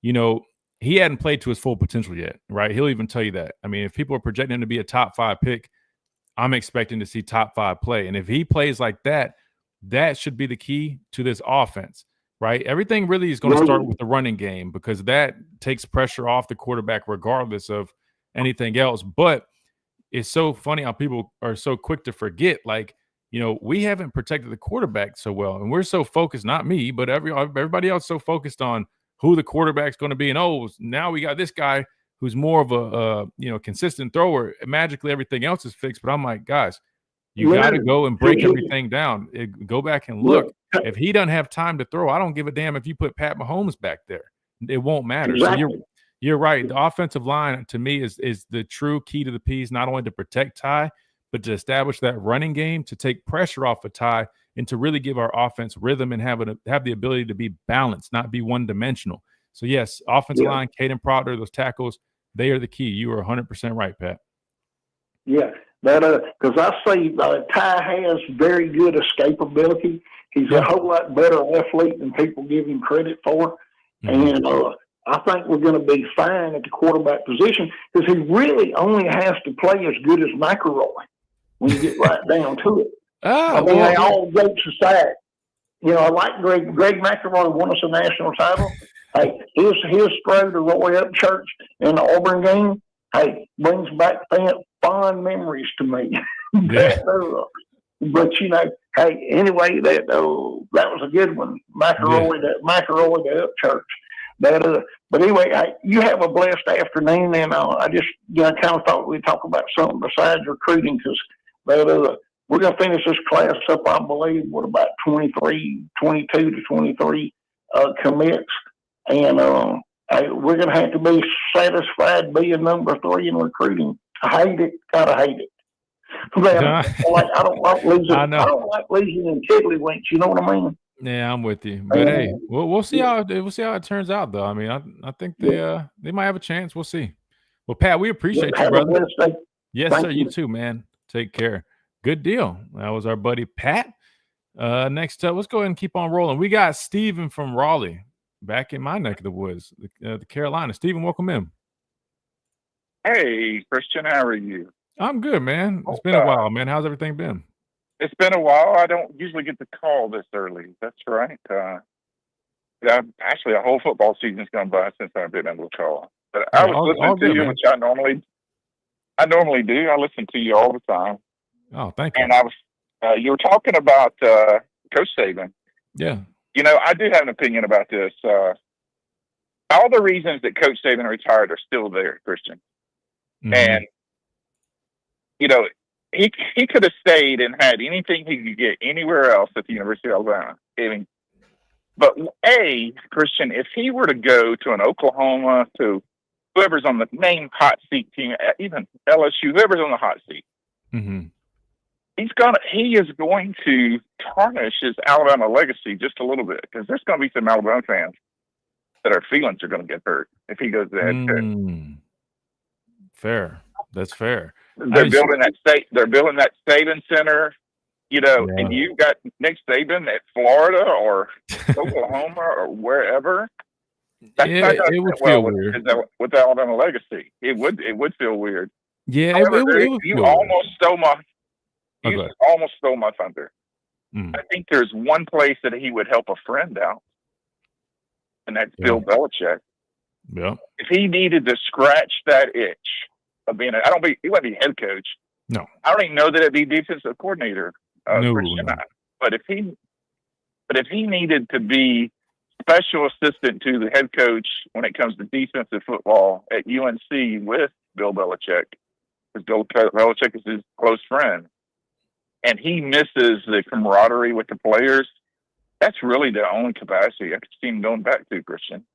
he hadn't played to his full potential yet, right? He'll even tell you that. I mean, if people are projecting him to be a top 5 pick, I'm expecting to see top 5 play. And if he plays like that, that should be the key to this offense, right? Everything really is going to start with the running game, because that takes pressure off the quarterback regardless of anything else. But it's so funny how people are so quick to forget, like, we haven't protected the quarterback so well. And we're so focused, not me, but everybody else so focused on who the quarterback's going to be. And, now we got this guy who's more of a consistent thrower. Magically, everything else is fixed. But I'm like, guys, you got to go and break everything down. Go back and look. If he doesn't have time to throw, I don't give a damn if you put Pat Mahomes back there. It won't matter. Exactly. So you're right. The offensive line, to me, is the true key to the piece, not only to protect Ty, but to establish that running game, to take pressure off of Ty, and to really give our offense rhythm and have the ability to be balanced, not be one-dimensional. So, yes, offensive line, Caden Proctor, those tackles, they are the key. You are 100% right, Pat. Yeah, because I see Ty has very good escapability. He's a whole lot better athlete than people give him credit for. And I think we're going to be fine at the quarterback position because he really only has to play as good as McElroy when you get right down to it. All jokes aside, I like Greg. Greg McElroy won us a national title. Hey, his throw to Roy Upchurch in the Auburn game, brings back fond memories to me. But anyway, that was a good one. McElroy to Upchurch. But anyway, you have a blessed afternoon, and I just kind of thought we'd talk about something besides recruiting because we're going to finish this class up, I believe, with about 22 to 23 commits, and we're going to have to be satisfied being number 3 in recruiting. I hate it, gotta hate it. I don't like losing. I don't like losing in tiddlywinks. You know what I mean? Yeah, I'm with you. But hey, we'll see how it turns out, though. I mean, I think they might have a chance. We'll see. Well, Pat, we appreciate you, brother. Yes, sir. You too, man. Take care. Good deal. That was our buddy Pat. Next up, let's go ahead and keep on rolling. We got Steven from Raleigh, back in my neck of the woods, the Carolina. Steven, welcome in. Hey, Christian, how are you? I'm good, man. It's been a while, man. How's everything been? It's been a while. I don't usually get the call this early. That's right. Actually, a whole football season's gone by since I've been able to call. But I was listening to you, man. Which I normally do. I listen to you all the time. Oh, thank you. And I was, you were talking about Coach Saban. Yeah. I do have an opinion about this. All the reasons that Coach Saban retired are still there, Christian. Mm-hmm. And he could have stayed and had anything he could get anywhere else at the University of Alabama. But Christian, if he were to go to an Oklahoma, to whoever's on the main hot seat team, even LSU, whoever's on the hot seat, mm-hmm. he is going to tarnish his Alabama legacy just a little bit because there's going to be some Alabama fans that their feelings are going to get hurt if he goes there. Fair. That's fair. They're building that Saban Center, and you've got Nick Saban at Florida or Oklahoma or wherever. It would feel weird with the Alabama legacy. It would feel weird. Yeah, However, it would you almost stole my thunder. I think there's one place that he would help a friend out, and that's Bill Belichick. Yeah. If he needed to scratch that itch of being he wouldn't be head coach. No. I don't even know that it'd be defensive coordinator. No. But if he needed to be special assistant to the head coach when it comes to defensive football at UNC with Bill Belichick, because Bill Belichick is his close friend, and he misses the camaraderie with the players, that's really the only capacity I could see him going back to, Christian.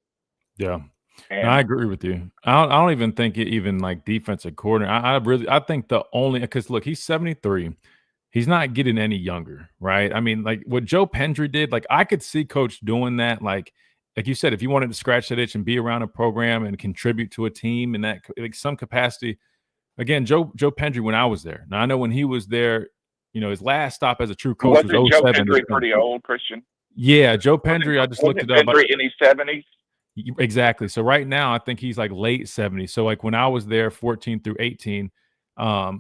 Yeah. No, I agree with you. I don't even think it even like defensive coordinator. I think the only, because look, he's 73. He's not getting any younger, right? I mean, like what Joe Pendry did, like I could see Coach doing that. Like you said, if you wanted to scratch that itch and be around a program and contribute to a team in that like some capacity. Again, Joe Pendry, when I was there. Now I know when he was there, his last stop as a true coach was 07. Joe Pendry pretty old, Christian? Yeah, Joe Pendry. I just looked it up. Pendry in his 70s. Exactly. So right now, I think he's like late 70s. So like when I was there, 14 through 18,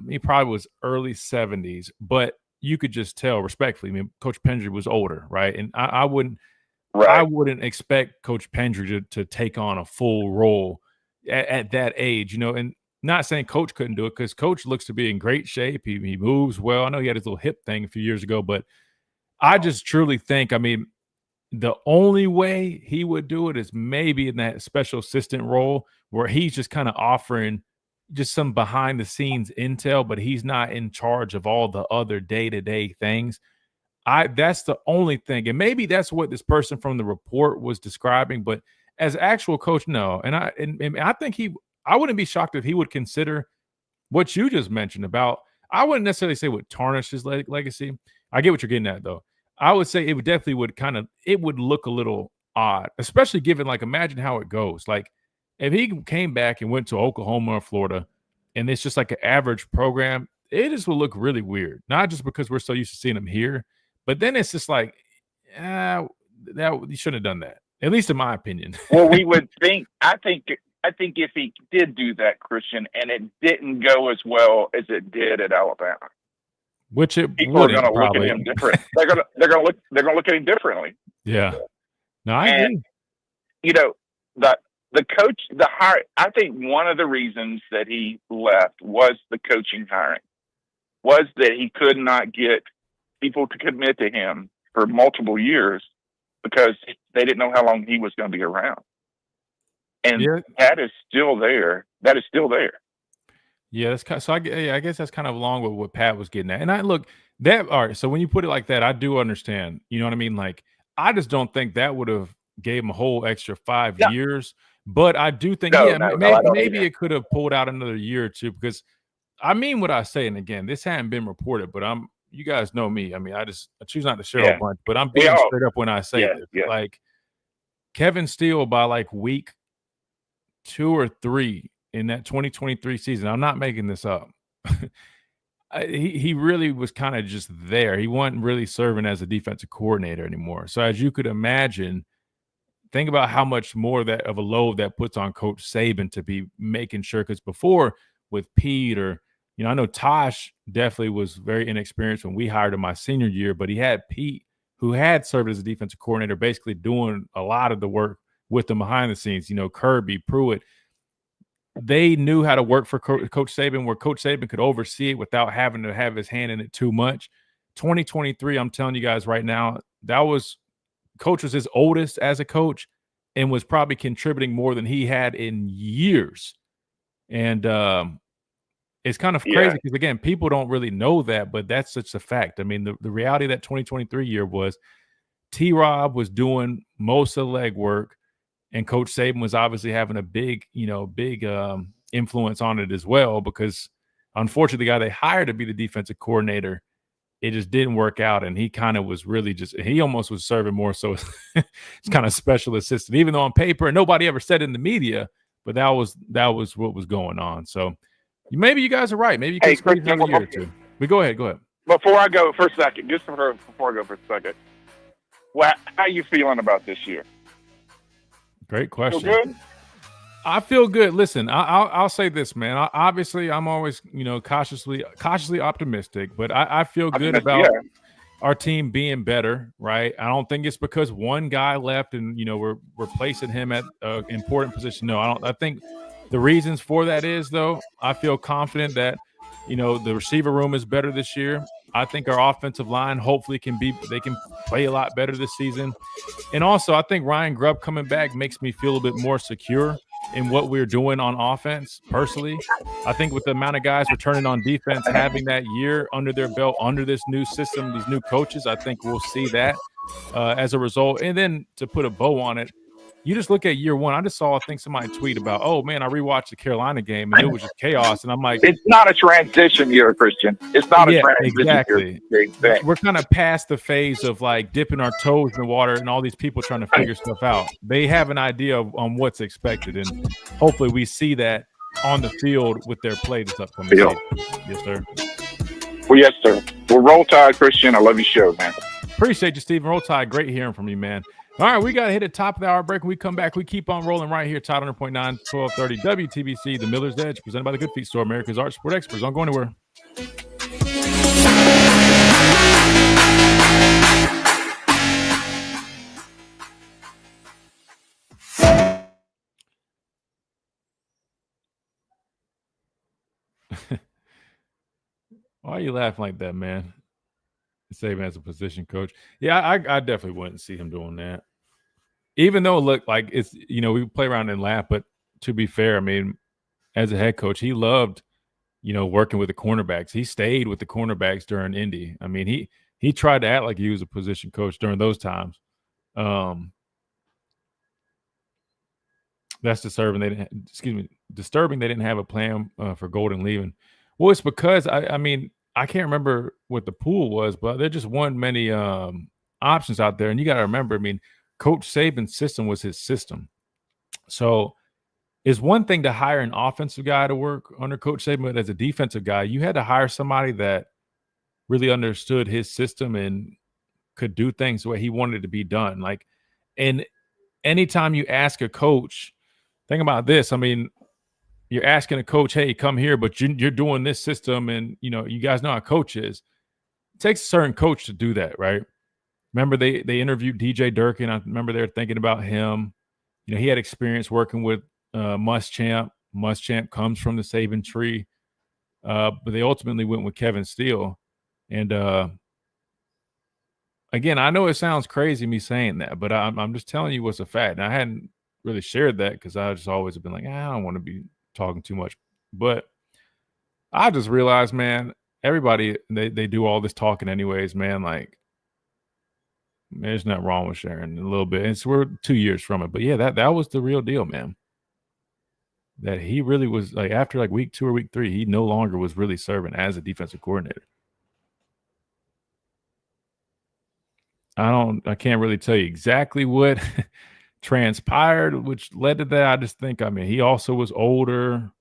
he probably was early 70s. But you could just tell, respectfully, I mean, Coach Pendry was older, right? And I wouldn't expect Coach Pendry to take on a full role at that age, And not saying Coach couldn't do it because Coach looks to be in great shape. He moves well. I know he had his little hip thing a few years ago, but I just truly think, I mean, the only way he would do it is maybe in that special assistant role where he's just kind of offering just some behind the scenes intel, but he's not in charge of all the other day-to-day things. That's the only thing. And maybe that's what this person from the report was describing, but as actual coach, no. And I think I wouldn't be shocked if he would consider what you just mentioned about, I wouldn't necessarily say would tarnish his legacy. I get what you're getting at though. I would say it would definitely it would look a little odd, especially given like imagine how it goes. Like if he came back and went to Oklahoma or Florida and it's just like an average program, it just will look really weird. Not just because we're so used to seeing him here, but then it's just like, that you shouldn't have done that. At least in my opinion. Well, we would think. I think if he did do that, Christian, and it didn't go as well as it did at Alabama, which it people are going to look probably. at him different. They're going to look at him differently. Yeah. No, I agree. You know, the coach, the hire. I think one of the reasons that he left was the coaching hiring. Was that he could not get people to commit to him for multiple years because they didn't know how long he was going to be around. And that is still there. That is still there. Yeah, that's kind of, so. I guess that's kind of along with what Pat was getting at. And I look that all right. So when you put it like that, I do understand. You know what I mean? Like I just don't think that would have gave him a whole extra 5 years. But I do think maybe it could have pulled out another year or two because I mean what I say. And again, this hadn't been reported, but you guys know me. I mean, I choose not to share a bunch, but I'm being straight up when I say this. Yeah. Like Kevin Steele by like week 2 or 3 in that 2023 season. I'm not making this up. He really was kind of just there. He wasn't really serving as a defensive coordinator anymore. So as you could imagine, think about how much more of a load that puts on Coach Saban to be making sure. Because before with Pete or, I know Tosh definitely was very inexperienced when we hired him my senior year, but he had Pete who had served as a defensive coordinator, basically doing a lot of the work with them behind the scenes. Kirby, Pruitt. They knew how to work for Coach Saban, where Coach Saban could oversee it without having to have his hand in it too much. 2023, I'm telling you guys right now, Coach was his oldest as a coach and was probably contributing more than he had in years. And it's kind of crazy because, again, people don't really know that, but that's such a fact. I mean, the reality of that 2023 year was T-Rob was doing most of the legwork. And Coach Saban was obviously having a big influence on it as well because, unfortunately, the guy they hired to be the defensive coordinator, it just didn't work out. And he kind of was really he almost was serving more so it's kind of special assistant, even though on paper, and nobody ever said it in the media, but that was what was going on. So maybe you guys are right. Maybe you can squeeze another year or two. But go ahead. Before I go for a second, before I go for a second, how are you feeling about this year? Great question. Feel good? I feel good. Listen, I'll say this, man. Obviously, I'm always, cautiously optimistic, but I feel good about our team being better, right? I don't think it's because one guy left and, we're replacing him at an important position. No, I think the reasons for that is, though, I feel confident that, the receiver room is better this year. I think our offensive line hopefully they can play a lot better this season. And also, I think Ryan Grubb coming back makes me feel a bit more secure in what we're doing on offense, personally. I think with the amount of guys returning on defense, having that year under their belt, under this new system, these new coaches, I think we'll see that as a result. And then to put a bow on it, you just look at year one. I just saw, I think somebody tweet about, oh, man, I rewatched the Carolina game, and it was just chaos. And I'm like, it's not a transition year, Christian. It's not a transition exactly. year. We're kind of past the phase of, like, dipping our toes in the water and all these people trying to figure stuff out. They have an idea on what's expected, and hopefully we see that on the field with their play this upcoming season. Yes, sir. Well, yes, sir. Well, roll tide, Christian. I love your show, man. Appreciate you, Stephen. Roll tide. Great hearing from you, man. All right, we got to hit the top of the hour break. When we come back, we keep on rolling right here. Tide 100.9, 1230 WTBC, the Miller's Edge, presented by the Good Feet Store, America's Art Sport Experts. Don't go anywhere. Why are you laughing like that, man? Saban as a position coach. Yeah, I definitely wouldn't see him doing that. Even though it looked like it's, we play around and laugh, but to be fair, I mean, as a head coach, he loved, working with the cornerbacks. He stayed with the cornerbacks during Indy. I mean, he tried to act like he was a position coach during those times. That's disturbing. Disturbing. They didn't have a plan for Golden leaving. Well, it's because I mean, I can't remember what the pool was, but there just weren't many options out there. And you got to remember, I mean, Coach Saban's system was his system. So it's one thing to hire an offensive guy to work under Coach Saban, but as a defensive guy, you had to hire somebody that really understood his system and could do things the way he wanted it to be done. Like, and anytime you ask a coach, think about this. I mean, you're asking a coach, hey, come here, but you're doing this system, and you guys know how a coach is. It takes a certain coach to do that, right? Remember they interviewed DJ Durkin. I remember they were thinking about him. He had experience working with Muschamp. Muschamp comes from the Saban tree, but they ultimately went with Kevin Steele. And again, I know it sounds crazy me saying that, but I'm just telling you what's a fact. And I hadn't really shared that because I just always have been like, I don't want to be talking too much. But I just realized, man, everybody they do all this talking anyways, man. Like, there's nothing wrong with sharing a little bit. We're 2 years from it, but yeah, that was the real deal, man. That he really was like, after like week 2 or week 3, he no longer was really serving as a defensive coordinator. I can't really tell you exactly what transpired, which led to that. I just think, he also was older.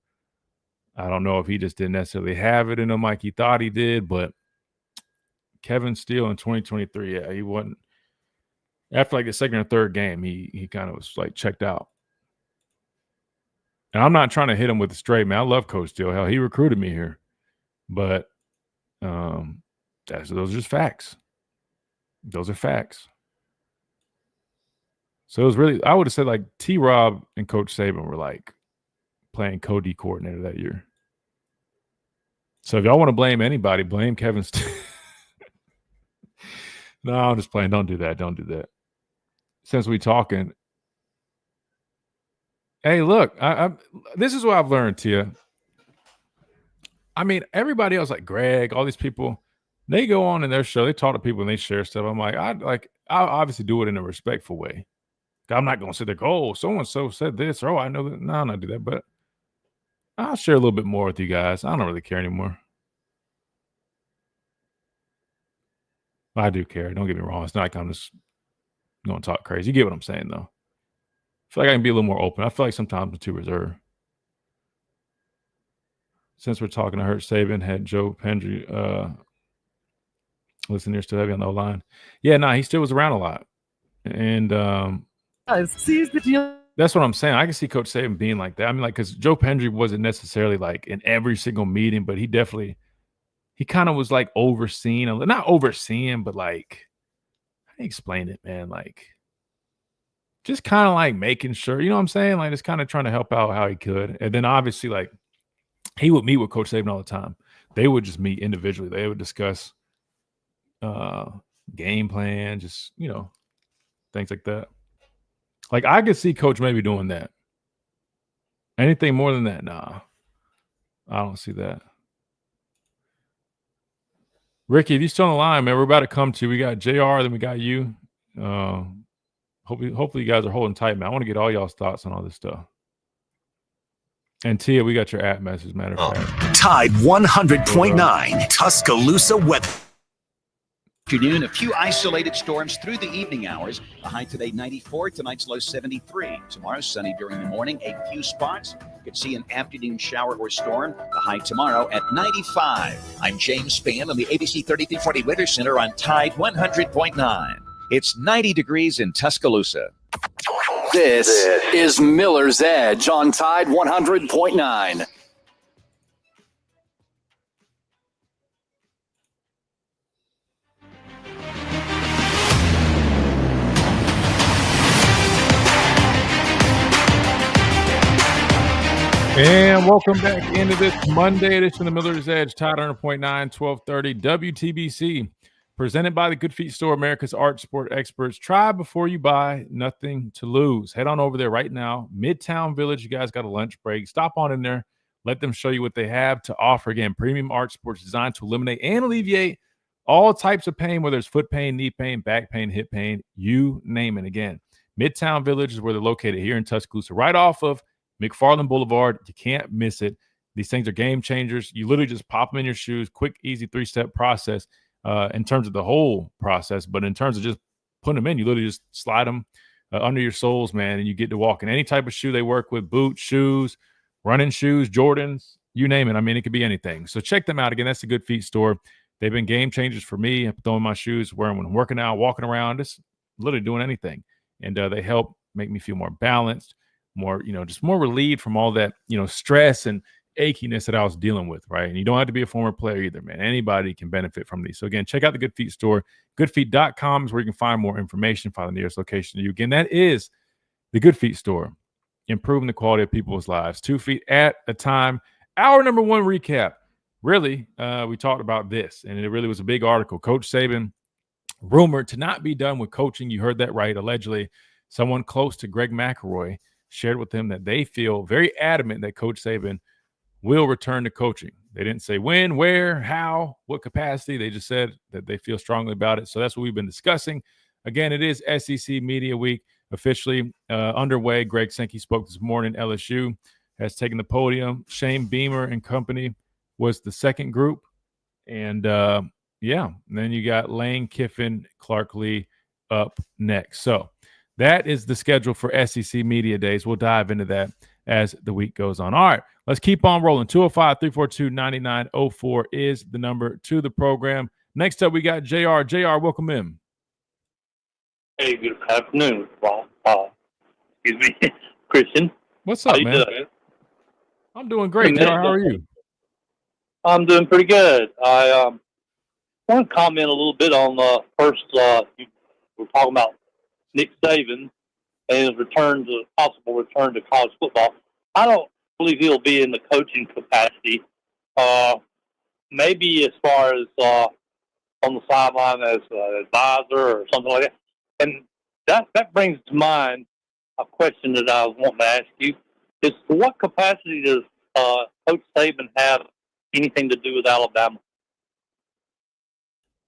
I don't know if he just didn't necessarily have it in him like he thought he did, but Kevin Steele in 2023, yeah, he wasn't. After like the second or third game, he kind of was like checked out. And I'm not trying to hit him with a straight, man. I love Coach Steele. Hell, he recruited me here. But those are just facts. Those are facts. So it was really, I would have said like T-Rob and Coach Saban were like playing co-D coordinator that year. So if y'all want to blame anybody, blame Kevin Steele. No, I'm just playing. Don't do that. Don't do that. Since we talking, hey, look, this is what I've learned, Tia. Everybody else, like Greg, all these people, they go on in their show, they talk to people and they share stuff. I'm like, I'll obviously do it in a respectful way. I'm not going to sit there, oh, so-and-so said this, or, oh, I know that. No, I'm not do that, but I'll share a little bit more with you guys. I don't really care anymore. I do care. Don't get me wrong. It's not like I'm just going to talk crazy. You get what I'm saying, though. I feel like I can be a little more open. I feel like sometimes I'm too reserved. Since we're talking, I heard Saban had Joe Pendry listen here still heavy on the line. Yeah, he still was around a lot. And seize the deal. That's what I'm saying. I can see Coach Saban being like that. Because Joe Pendry wasn't necessarily like in every single meeting, but he kind of was like overseeing, not overseeing, but like, how do you explain it, man? Like, just kind of like making sure, you know what I'm saying? Like, just kind of trying to help out how he could. And then obviously, like, he would meet with Coach Saban all the time. They would just meet individually. They would discuss game plan, just, things like that. Like, I could see Coach maybe doing that. Anything more than that, nah. I don't see that. Ricky, if you're still on the line, man, we're about to come to you. We got JR, then we got you. Hopefully you guys are holding tight, man. I want to get all y'all's thoughts on all this stuff. And Tia, we got your app message, matter of fact. Tide 100.9 Tuscaloosa weather. Afternoon, a few isolated storms through the evening hours. The high today 94, tonight's low 73. Tomorrow sunny during the morning, a few spots. Could see an afternoon shower or storm. The high tomorrow at 95. I'm James Spann on the ABC 3340 Weather Center on Tide 100.9. It's 90 degrees in Tuscaloosa. This is Miller's Edge on Tide 100.9. And welcome back into this Monday edition of Miller's Edge, Tide 100.9, 1230 WTBC, presented by the Good Feet Store, America's art sport experts. Try before you buy, nothing to lose. Head on over there right now, Midtown Village. You guys got a lunch break. Stop on in there. Let them show you what they have to offer. Again, premium art sports designed to eliminate and alleviate all types of pain, whether it's foot pain, knee pain, back pain, hip pain, you name it. Again, Midtown Village is where they're located here in Tuscaloosa, right off of McFarland Boulevard. You can't miss it. These things are game changers. You literally just pop them in your shoes. Quick, easy 3-step process in terms of the whole process. But in terms of just putting them in. You literally just slide them under your soles, man, and you get to walk in any type of shoe they work with, boots, shoes, running shoes, Jordans, you name it. I mean, it could be anything. So check them out. Again, that's the Good Feet store. They've been game changers for me. I'm throwing my shoes, wearing when I'm working out, walking around, just literally doing anything. And they help make me feel more balanced, more, just more relieved from all that, stress and achiness that I was dealing with, right? And you don't have to be a former player either, man. Anybody can benefit from these. So again, check out the Good Feet store. Goodfeet.com is where you can find more information, find the nearest location to you. Again, that is the Good Feet store, improving the quality of people's lives, 2 feet at a time. Our number one recap. Really, we talked about this, and it really was a big article. Coach Saban rumored to not be done with coaching. You heard that right. Allegedly, someone close to Greg McElroy shared with him that they feel very adamant that Coach Saban will return to coaching. They didn't say when, where, how, what capacity. They just said that they feel strongly about it. So that's what we've been discussing. Again, it is SEC Media Week officially underway. Greg Sankey spoke this morning. LSU has taken the podium. Shane Beamer and company was the second group. And, and then you got Lane Kiffin, Clark Lee up next. So that is the schedule for SEC Media Days. We'll dive into that as the week goes on. All right, let's keep on rolling. 205-342-9904 is the number to the program. Next up, we got JR. JR, welcome in. Hey, good afternoon, excuse me, Christian. What's up, man? Doing? I'm doing great, JR. How are you? I'm doing pretty good. I want to comment a little bit on first. We're talking about Nick Saban and his possible return to college football. I don't believe he'll be in the coaching capacity. Maybe as far as on the sideline as an advisor or something like that. And that brings to mind a question that I was wanting to ask you: is to what capacity does Coach Saban have anything to do with Alabama?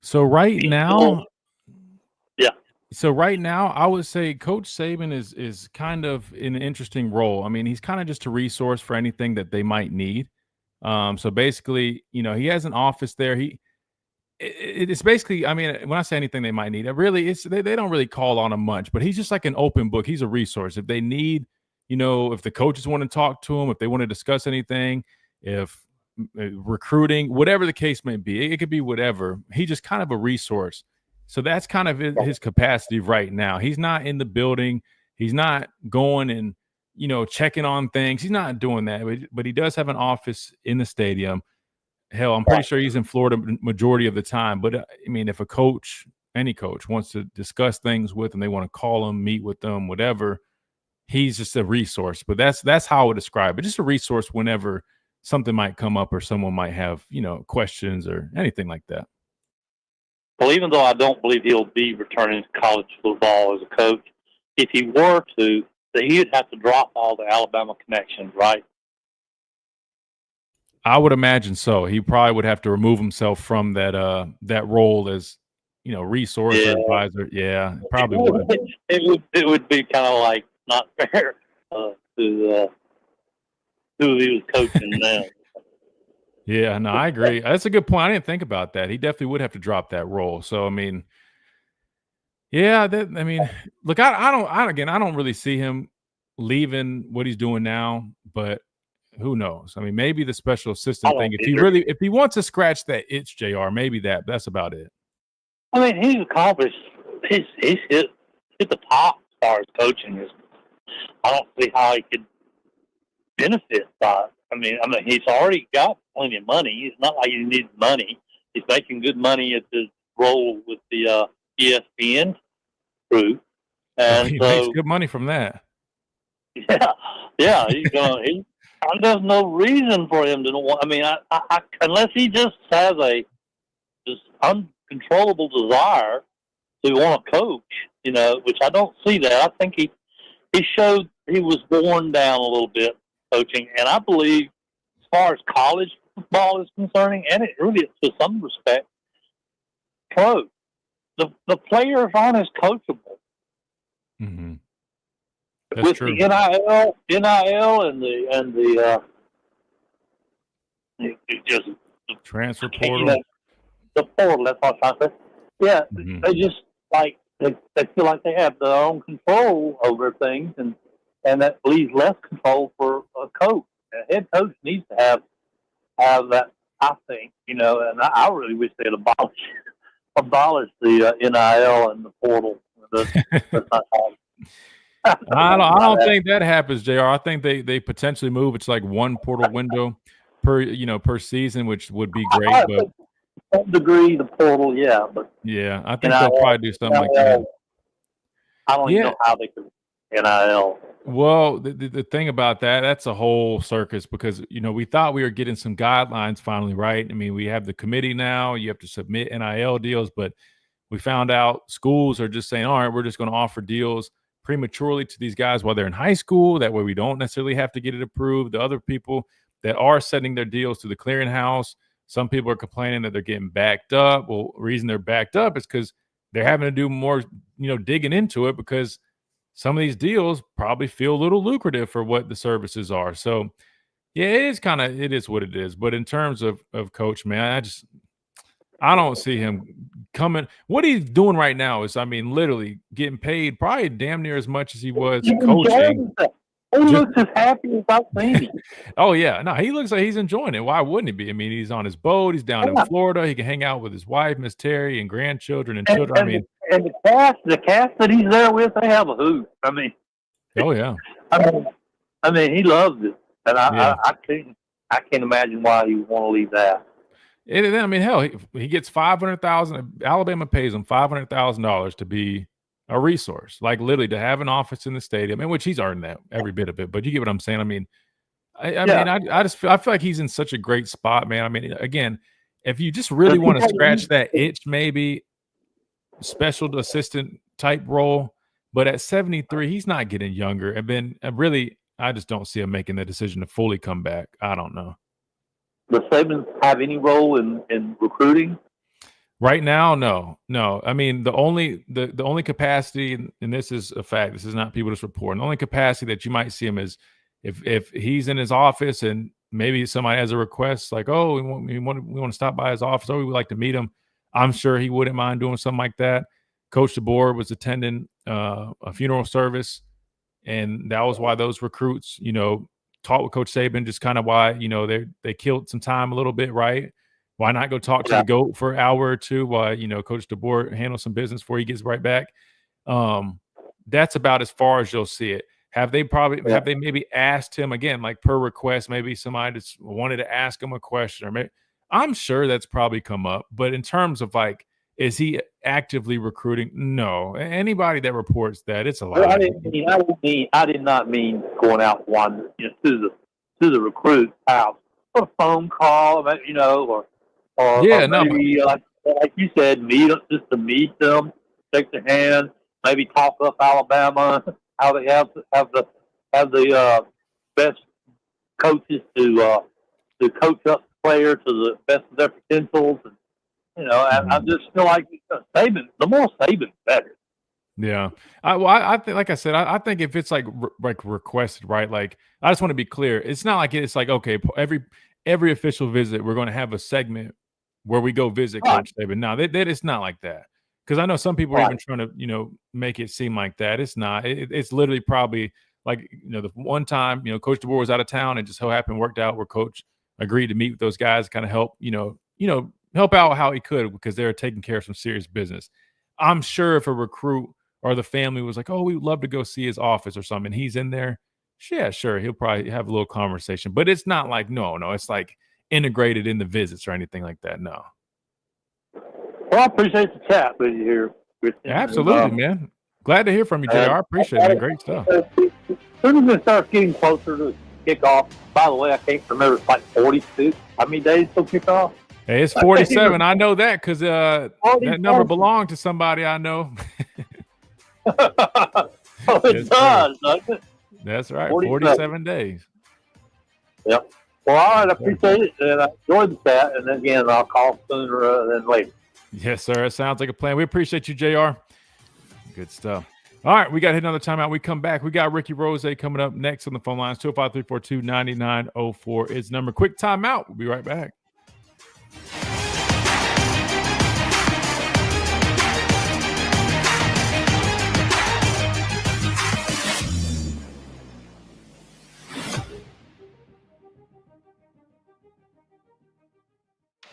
So right now, yeah. So right now, I would say Coach Saban is kind of in an interesting role. I mean, he's kind of just a resource for anything that they might need. So basically, he has an office there. It's basically, I mean, when I say anything they might need, they don't really call on him much, but he's just like an open book. He's a resource. If they need, if the coaches want to talk to him, if they want to discuss anything, if recruiting, whatever the case may be, it could be whatever. He's just kind of a resource. So that's kind of his capacity right now. He's not in the building. He's not going and, checking on things. He's not doing that, but he does have an office in the stadium. Hell, I'm pretty sure he's in Florida majority of the time. But, I mean, if a coach, any coach, wants to discuss things with them, they want to call him, meet with them, whatever, he's just a resource. But that's how I would describe it. Just a resource whenever something might come up or someone might have, questions or anything like that. Well, even though I don't believe he'll be returning to college football as a coach, if he were to, then he'd have to drop all the Alabama connections, right? I would imagine so. He probably would have to remove himself from that role as, resource or advisor. Yeah, probably would. It would be kind of like not fair to who he was coaching now. Yeah, no, I agree. That's a good point. I didn't think about that. He definitely would have to drop that role. So, I mean, yeah, look, I don't really see him leaving what he's doing now, but who knows? I mean, maybe the special assistant thing. If he wants to scratch that itch, JR, maybe that's about it. I mean, he's accomplished. He's hit the top as far as coaching is. I don't see how he could benefit by it. I mean, he's already got plenty of money. It's not like he needs money. He's making good money at his role with the ESPN crew, and he makes good money from that. Yeah, he's going. There's no reason for him to want. I mean, I unless he just has a just uncontrollable desire to want to coach, which I don't see that. I think he showed he was worn down a little bit coaching, and I believe as far as college football is concerning, and it really to some respect, pro, the players aren't as coachable. Mm-hmm. With true. the NIL and the just transfer portal. The portal, that's what I'm trying to say. Yeah, They just like they feel like they have their own control over things, and that leaves less control for a coach. A head coach needs to have that, I think, and I really wish they'd abolish the NIL and the portal. I don't think that happens, JR. I think they potentially move. It's like one portal window per season, which would be great. But to some degree, the portal, yeah, but yeah, I think they'll probably do something like that. I don't even know how they could NIL. Well, the thing about that's a whole circus because we thought we were getting some guidelines finally, right? I mean, we have the committee now. You have to submit NIL deals, but we found out schools are just saying, all right, we're just going to offer deals prematurely to these guys while they're in high school. That way we don't necessarily have to get it approved. The other people that are sending their deals to the clearinghouse, some people are complaining that they're getting backed up. Well, the reason they're backed up is because they're having to do more, digging into it because some of these deals probably feel a little lucrative for what the services are. So, yeah, it is what it is. But in terms of coach, man, I don't see him coming. What he's doing right now is, literally getting paid probably damn near as much as he was coaching. He looks as happy as I've seen him. Oh, yeah. No, he looks like he's enjoying it. Why wouldn't he be? I mean, he's on his boat. He's down in Florida. He can hang out with his wife, Miss Terry, and grandchildren and children. And the cast that he's there with, they have a hoot. Oh, yeah. He loves it. And I can't imagine why he would want to leave that. Hell, he gets $500,000. Alabama pays him $500,000 to be a resource, like literally to have an office in the stadium, in which he's earned that every bit of it. But you get what I'm saying? I feel like he's in such a great spot, man. Again, if you just really want to scratch that itch, maybe special assistant type role. But at 73, he's not getting younger. I just don't see him making the decision to fully come back. I don't know. Does Saban have any role in recruiting? Right now, no. The only capacity, and this is a fact, this is not people just reporting, the only capacity that you might see him is if he's in his office and maybe somebody has a request like, oh, we want to stop by his office, or we would like to meet him. I'm sure he wouldn't mind doing something like that. Coach DeBoer was attending a funeral service, and that was why those recruits, talked with Coach Saban, just kind of why, they killed some time a little bit, right? Why not go talk to the GOAT for an hour or two while, Coach DeBoer handles some business before he gets right back? That's about as far as you'll see it. Have they maybe asked him again, like per request, maybe somebody just wanted to ask him a question, or maybe, I'm sure that's probably come up. But in terms of like, is he actively recruiting? No. Anybody that reports that, it's a lie. I did not mean going out to the recruit's house for a phone call, or maybe like you said, just to meet them, shake their hand, maybe talk up Alabama, how they have the best coaches to coach up players to the best of their potentials. And, I just feel like Saban, the more Saban, better. Yeah. I think, like I said, I think if it's like requested, right? Like, I just want to be clear. It's not like it's like, okay, every official visit, we're going to have a segment where we go visit Coach Saban. No, it's not like that. Because I know some people are even trying to, make it seem like that. It's not. It's literally probably like, the one time, Coach DeBoer was out of town and just so happened worked out where Coach agreed to meet with those guys, kind of help, help out how he could because they were taking care of some serious business. I'm sure if a recruit or the family was like, oh, we would love to go see his office or something, he's in there, yeah, sure, he'll probably have a little conversation. But it's not like, no, it's like integrated in the visits or anything like that, no. Well, I appreciate the chat with you here. Absolutely, man. Glad to hear from you, JR. I appreciate it, man. Great stuff. As soon as it starts getting closer to kickoff, by the way, I can't remember, it's like 46. How many days till kickoff? Hey, it's 47. I know that because that number belonged to somebody I know. It does, doesn't it? That's right. 47 days. Yep. Well, all right. I appreciate it. And I enjoyed the chat. And again, I'll call sooner than later. Yes, sir. It sounds like a plan. We appreciate you, JR. Good stuff. All right. We got to hit another timeout. We come back. We got Ricky Rose coming up next on the phone lines. 205-342-9904 is number. Quick timeout. We'll be right back.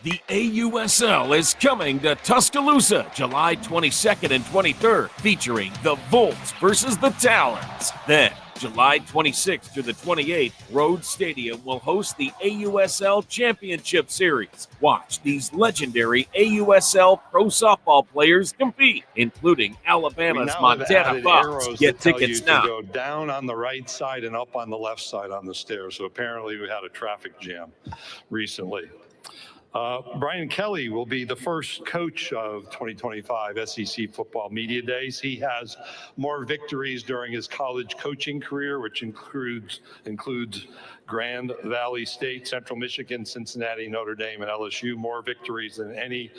The AUSL is coming to Tuscaloosa July 22nd and 23rd, featuring the Volts versus the Talons. Then, July 26th through the 28th, Rhodes Stadium will host the AUSL Championship Series. Watch these legendary AUSL pro softball players compete, including Alabama's Montana Fox. Get tickets now. To go down on the right side and up on the left side on the stairs. So apparently we had a traffic jam recently. Brian Kelly will be the first coach of 2025 SEC Football Media Days. He has more victories during his college coaching career, which includes Grand Valley State, Central Michigan, Cincinnati, Notre Dame, and LSU. More victories than any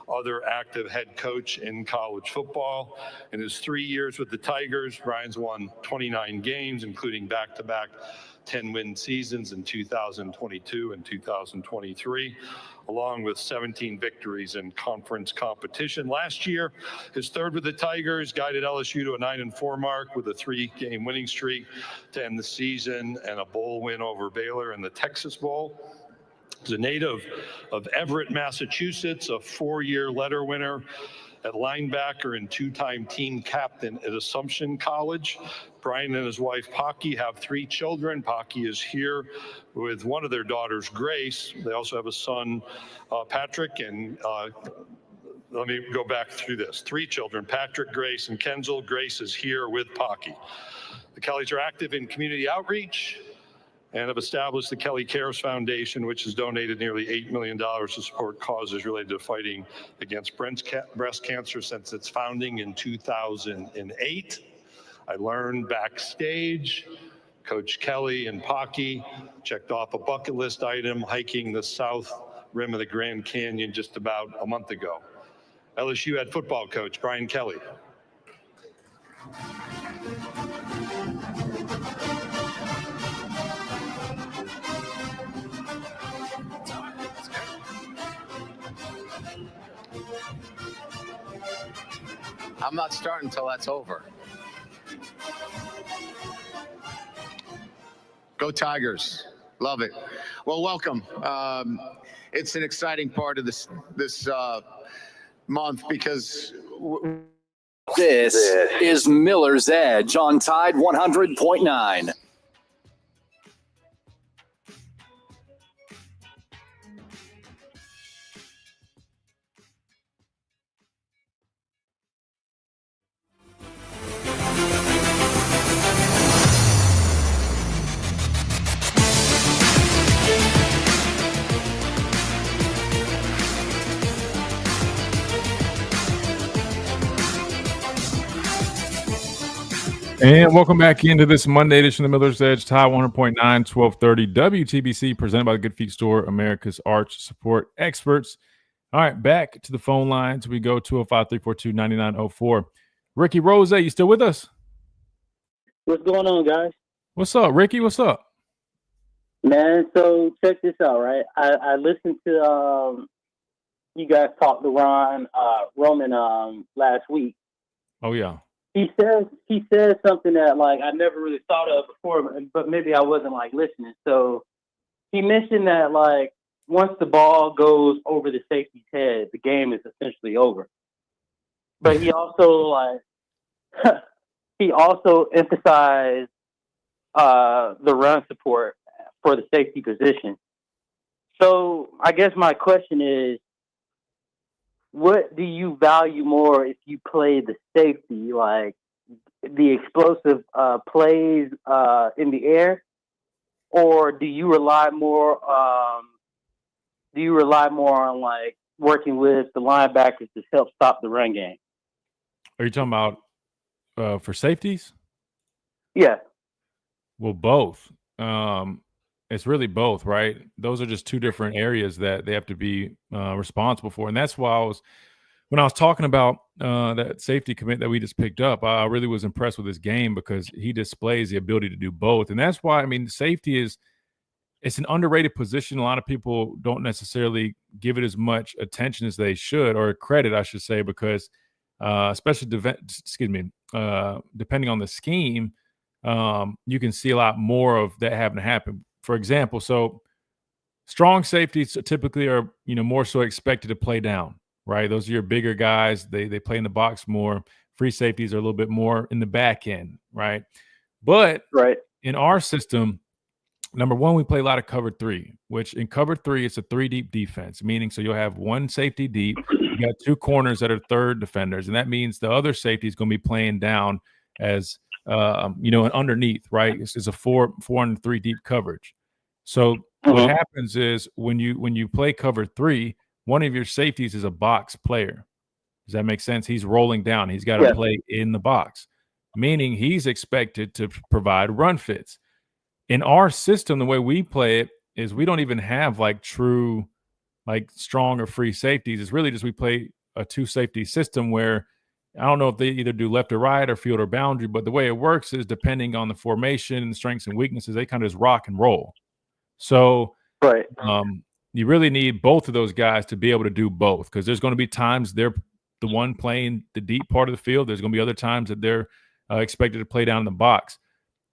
other active head coach in college football. In his 3 years with the Tigers, Brian's won 29 games, including back-to-back 10-win seasons in 2022 and 2023, along with 17 victories in conference competition. Last year, his third with the Tigers guided LSU to a 9-4 mark with a 3-game winning streak to end the season and a bowl win over Baylor in the Texas Bowl. He's a native of Everett, Massachusetts, a 4-year letter winner at linebacker and 2-time team captain at Assumption College. Brian and his wife, Pocky, have 3 children. Pocky is here with one of their daughters, Grace. They also have a son, Patrick, and let me go back through this. 3 children, Patrick, Grace, and Kenzel. Grace is here with Pocky. The Kellys are active in community outreach and have established the Kelly Cares Foundation, which has donated nearly $8 million to support causes related to fighting against breast cancer since its founding in 2008. I learned backstage, Coach Kelly and Pocky checked off a bucket list item, hiking the south rim of the Grand Canyon just about a month ago. LSU head football coach, Brian Kelly. I'm not starting until that's over. Go Tigers. Love it. Well, welcome. It's an exciting part of this month because This is Miller's Edge on Tide 100.9. And welcome back into this Monday edition of Miller's Edge, Tide 100.9, 1230 WTBC, presented by the Good Feet Store, America's Arch Support Experts. All right, back to the phone lines. We go 205-342-9904. Ricky Rose, you still with us? What's going on, guys? What's up, Ricky? What's up? Man, so check this out, right? I listened to you guys talk to Roman last week. Oh, yeah. He says something that like I never really thought of before, but maybe I wasn't like listening. So he mentioned that like once the ball goes over the safety's head, the game is essentially over. But he also emphasized the run support for the safety position. So I guess my question is, what do you value more if you play the safety, like the explosive plays in the air, or do you rely more on like working with the linebackers to help stop the run game? Are you talking about for safeties? Yeah. Well, both. It's really both, right? Those are just two different areas that they have to be responsible for. And that's why when I was talking about that safety commit that we just picked up, I really was impressed with this game because he displays the ability to do both. And that's why, I mean, safety it's an underrated position. A lot of people don't necessarily give it as much attention as they should, or credit, I should say, because especially depending on the scheme, you can see a lot more of that having to happen. For example, so Strong safeties typically are, more so expected to play down, right? Those are your bigger guys. They play in the box more. Free safeties are a little bit more in the back end, right? But in our system, number one, we play a lot of cover three, which in cover three, it's a 3-deep defense, meaning so you'll have one safety deep. You got 2 corners that are third defenders, and that means the other safety is going to be playing down as and underneath, right? This is a 4 and 3 deep coverage. So what happens is when you play cover three, one of your safeties is a box player. Does that make sense? He's rolling down. He's got to play in the box, meaning he's expected to provide run fits. In our system, the way we play it is we don't even have like true, like strong or free safeties. It's really just we play a 2-safety system where I don't know if they either do left or right or field or boundary, but the way it works is depending on the formation and the strengths and weaknesses, they kind of just rock and roll. So you really need both of those guys to be able to do both, because there's going to be times they're the one playing the deep part of the field. There's going to be other times that they're expected to play down in the box.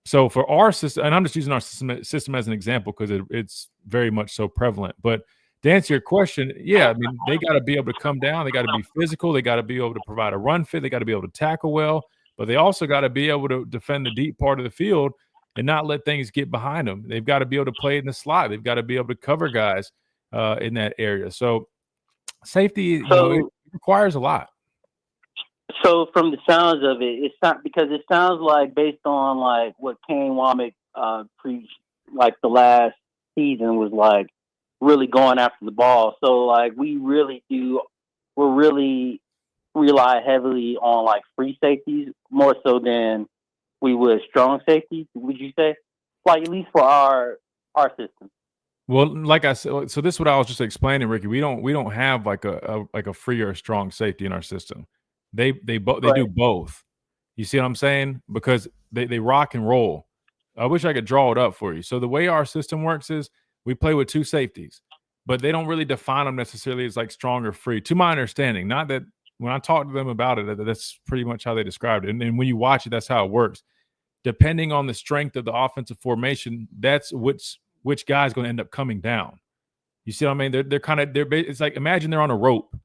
So for our system, and I'm just using our system as an example because it's very much so prevalent. But to answer your question, yeah, I mean, they got to be able to come down. They got to be physical. They got to be able to provide a run fit. They got to be able to tackle well. But they also got to be able to defend the deep part of the field and not let things get behind them. They've got to be able to play in the slot. They've got to be able to cover guys in that area. So safety, it requires a lot. So from the sounds of it, it's not, because it sounds like based on like what Kane Womack preached like the last season was like really going after the ball. So like we really rely heavily on like free safeties more so than we would strong safeties. Would you say, like at least for our system? Well, like I said, so this is what I was just explaining, Ricky. We don't have like a free or a strong safety in our system. They do both. You see what I'm saying? Because they rock and roll. I wish I could draw it up for you. So the way our system works is we play with 2 safeties, but they don't really define them necessarily as like strong or free, to my understanding. Not that when I talk to them about it, that's pretty much how they described it. And when you watch it, that's how it works. Depending on the strength of the offensive formation, that's which guy's going to end up coming down. You see what I mean? It's like, imagine they're on a rope.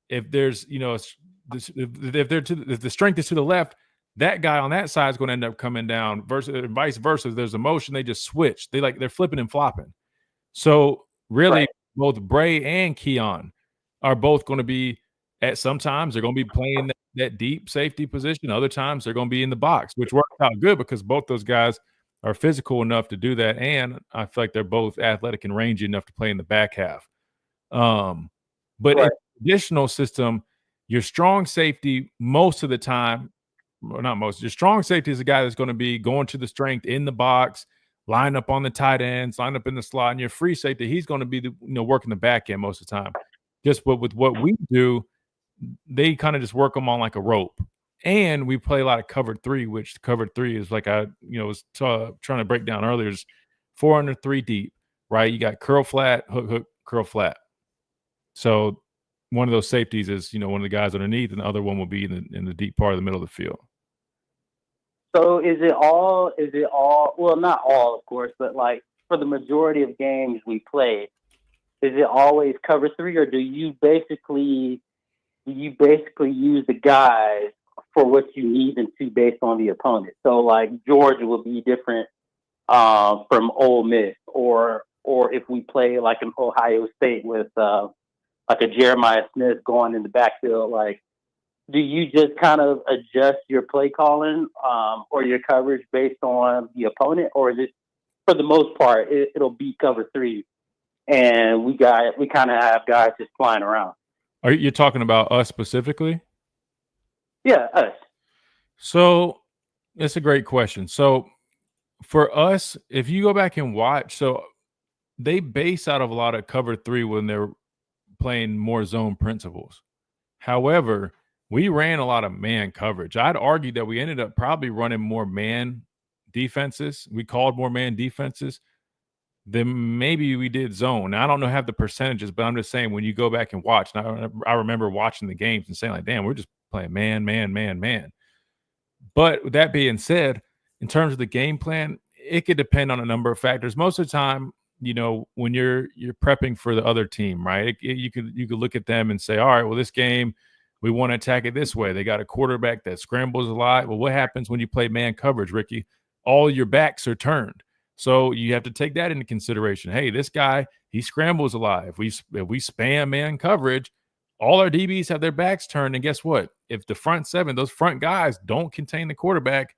If there's, if the strength is to the left, that guy on that side is going to end up coming down. Versus vice versa. If there's a motion, they just switch. They're flipping and flopping. So really, both Bray and Keon are both going to be sometimes they're going to be playing that deep safety position. Other times they're going to be in the box, which works out good because both those guys are physical enough to do that, and I feel like they're both athletic and rangy enough to play in the back half. But in the traditional system, your strong safety most of the time, well, not most, your strong safety is a guy that's going to be going to the strength in the box, line up on the tight ends, line up in the slot, and your free safety, he's going to be working the back end most of the time. Just with what we do, they kind of just work them on like a rope. And we play a lot of cover three, which cover three is like I was trying to break down earlier, is 4 under 3 deep, right? You got curl flat, hook, curl flat. So one of those safeties is, one of the guys underneath, and the other one will be in the deep part of the middle of the field. So is it all, well, not all, of course, but like for the majority of games we play, is it always cover three, or do you basically use the guys for what you need them to based on the opponent? So like Georgia will be different from Ole Miss, or if we play like an Ohio State with like a Jeremiah Smith going in the backfield, like do you just kind of adjust your play calling or your coverage based on the opponent, or is it for the most part it'll be cover three and we kind of have guys just flying around? Are you talking about us specifically? Yeah, us. So it's a great question. So for us, if you go back and watch, so they base out of a lot of cover three when they're playing more zone principles. However, we ran a lot of man coverage. I'd argue that we ended up probably running more man defenses. We called more man defenses than maybe we did zone. Now, I don't know have the percentages, but I'm just saying when you go back and watch, and I remember watching the games and saying like, damn, we're just playing man. But with that being said, in terms of the game plan, it could depend on a number of factors. Most of the time, when you're prepping for the other team, right? You could look at them and say, all right, well, this game we want to attack it this way. They got a quarterback that scrambles a lot. Well, what happens when you play man coverage, Ricky? All your backs are turned. So you have to take that into consideration. Hey, this guy, he scrambles a lot. If we spam man coverage, all our DBs have their backs turned. And guess what? If the front seven, those front guys don't contain the quarterback,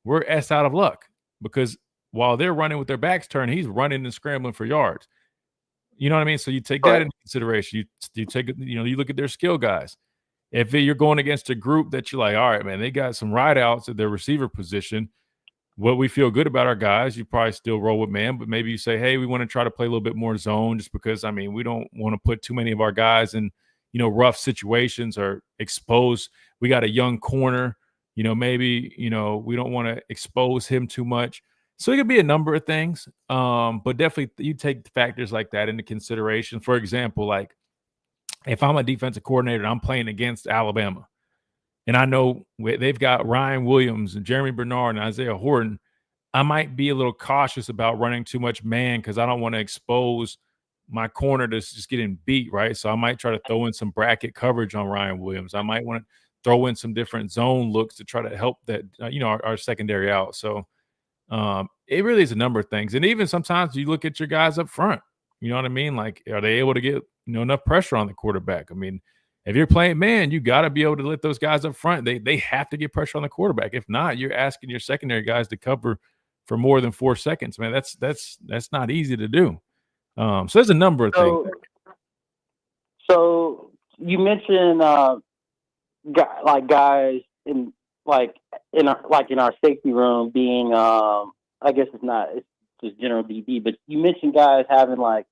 we're out of luck, because while they're running with their backs turned, he's running and scrambling for yards. You know what I mean? So you take that into consideration. You take, you look at their skill guys. If you're going against a group that you're like, all right, man, they got some rideouts at their receiver position. What we feel good about our guys, you probably still roll with man, but maybe you say, hey, we want to try to play a little bit more zone, just because, we don't want to put too many of our guys in, rough situations or expose. We got a young corner, maybe, we don't want to expose him too much. So it could be a number of things, but definitely you take factors like that into consideration. For example, like if I'm a defensive coordinator and I'm playing against Alabama, and I know they've got Ryan Williams and Jeremy Bernard and Isaiah Horton, I might be a little cautious about running too much man, because I don't want to expose my corner to just getting beat, right? So I might try to throw in some bracket coverage on Ryan Williams. I might want to throw in some different zone looks to try to help that, our secondary out. So it really is a number of things. And even sometimes you look at your guys up front, you know what I mean? Like, are they able to get, enough pressure on the quarterback? If you're playing man, you got to be able to let those guys up front. They have to get pressure on the quarterback. If not, you're asking your secondary guys to cover for more than 4 seconds, man. That's not easy to do. So there's a number of things. So you mentioned guys in our safety room being I guess it's just general DB, but you mentioned guys having like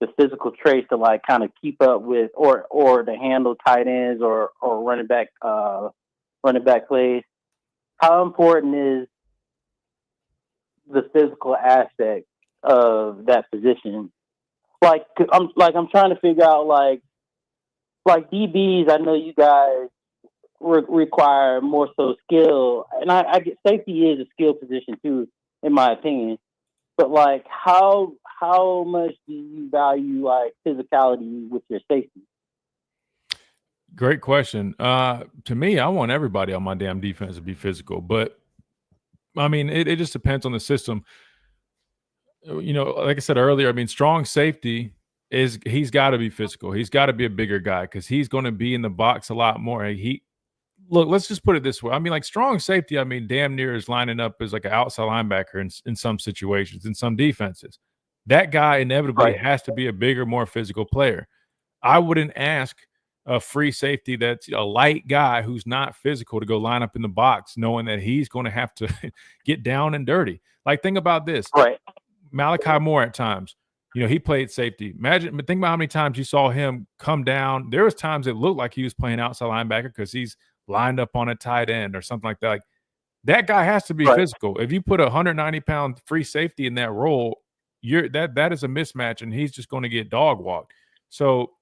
the physical traits to like kind of keep up with or to handle tight ends or running back plays. How important is the physical aspect of that position? I'm trying to figure out like DBs. I know you guys require more so skill, and I get safety is a skill position too, in my opinion. But like, how much do you value like physicality with your safety? Great question. To me, I want everybody on my damn defense to be physical, but it just depends on the system. Like I said earlier, strong safety he's got to be physical. He's got to be a bigger guy, because he's going to be in the box a lot more. Look, let's just put it this way. Like strong safety, damn near is lining up as like an outside linebacker in some situations, in some defenses. That guy inevitably has to be a bigger, more physical player. I wouldn't ask a free safety that's a light guy who's not physical to go line up in the box, knowing that he's going to have to get down and dirty. Like, think about this. Right. Malachi Moore at times, he played safety. Think about how many times you saw him come down. There was times it looked like he was playing outside linebacker because he's lined up on a tight end or something like that. Like, that guy has to be physical. If you put a 190-pound free safety in that role, that is a mismatch, and he's just going to get dog walked. So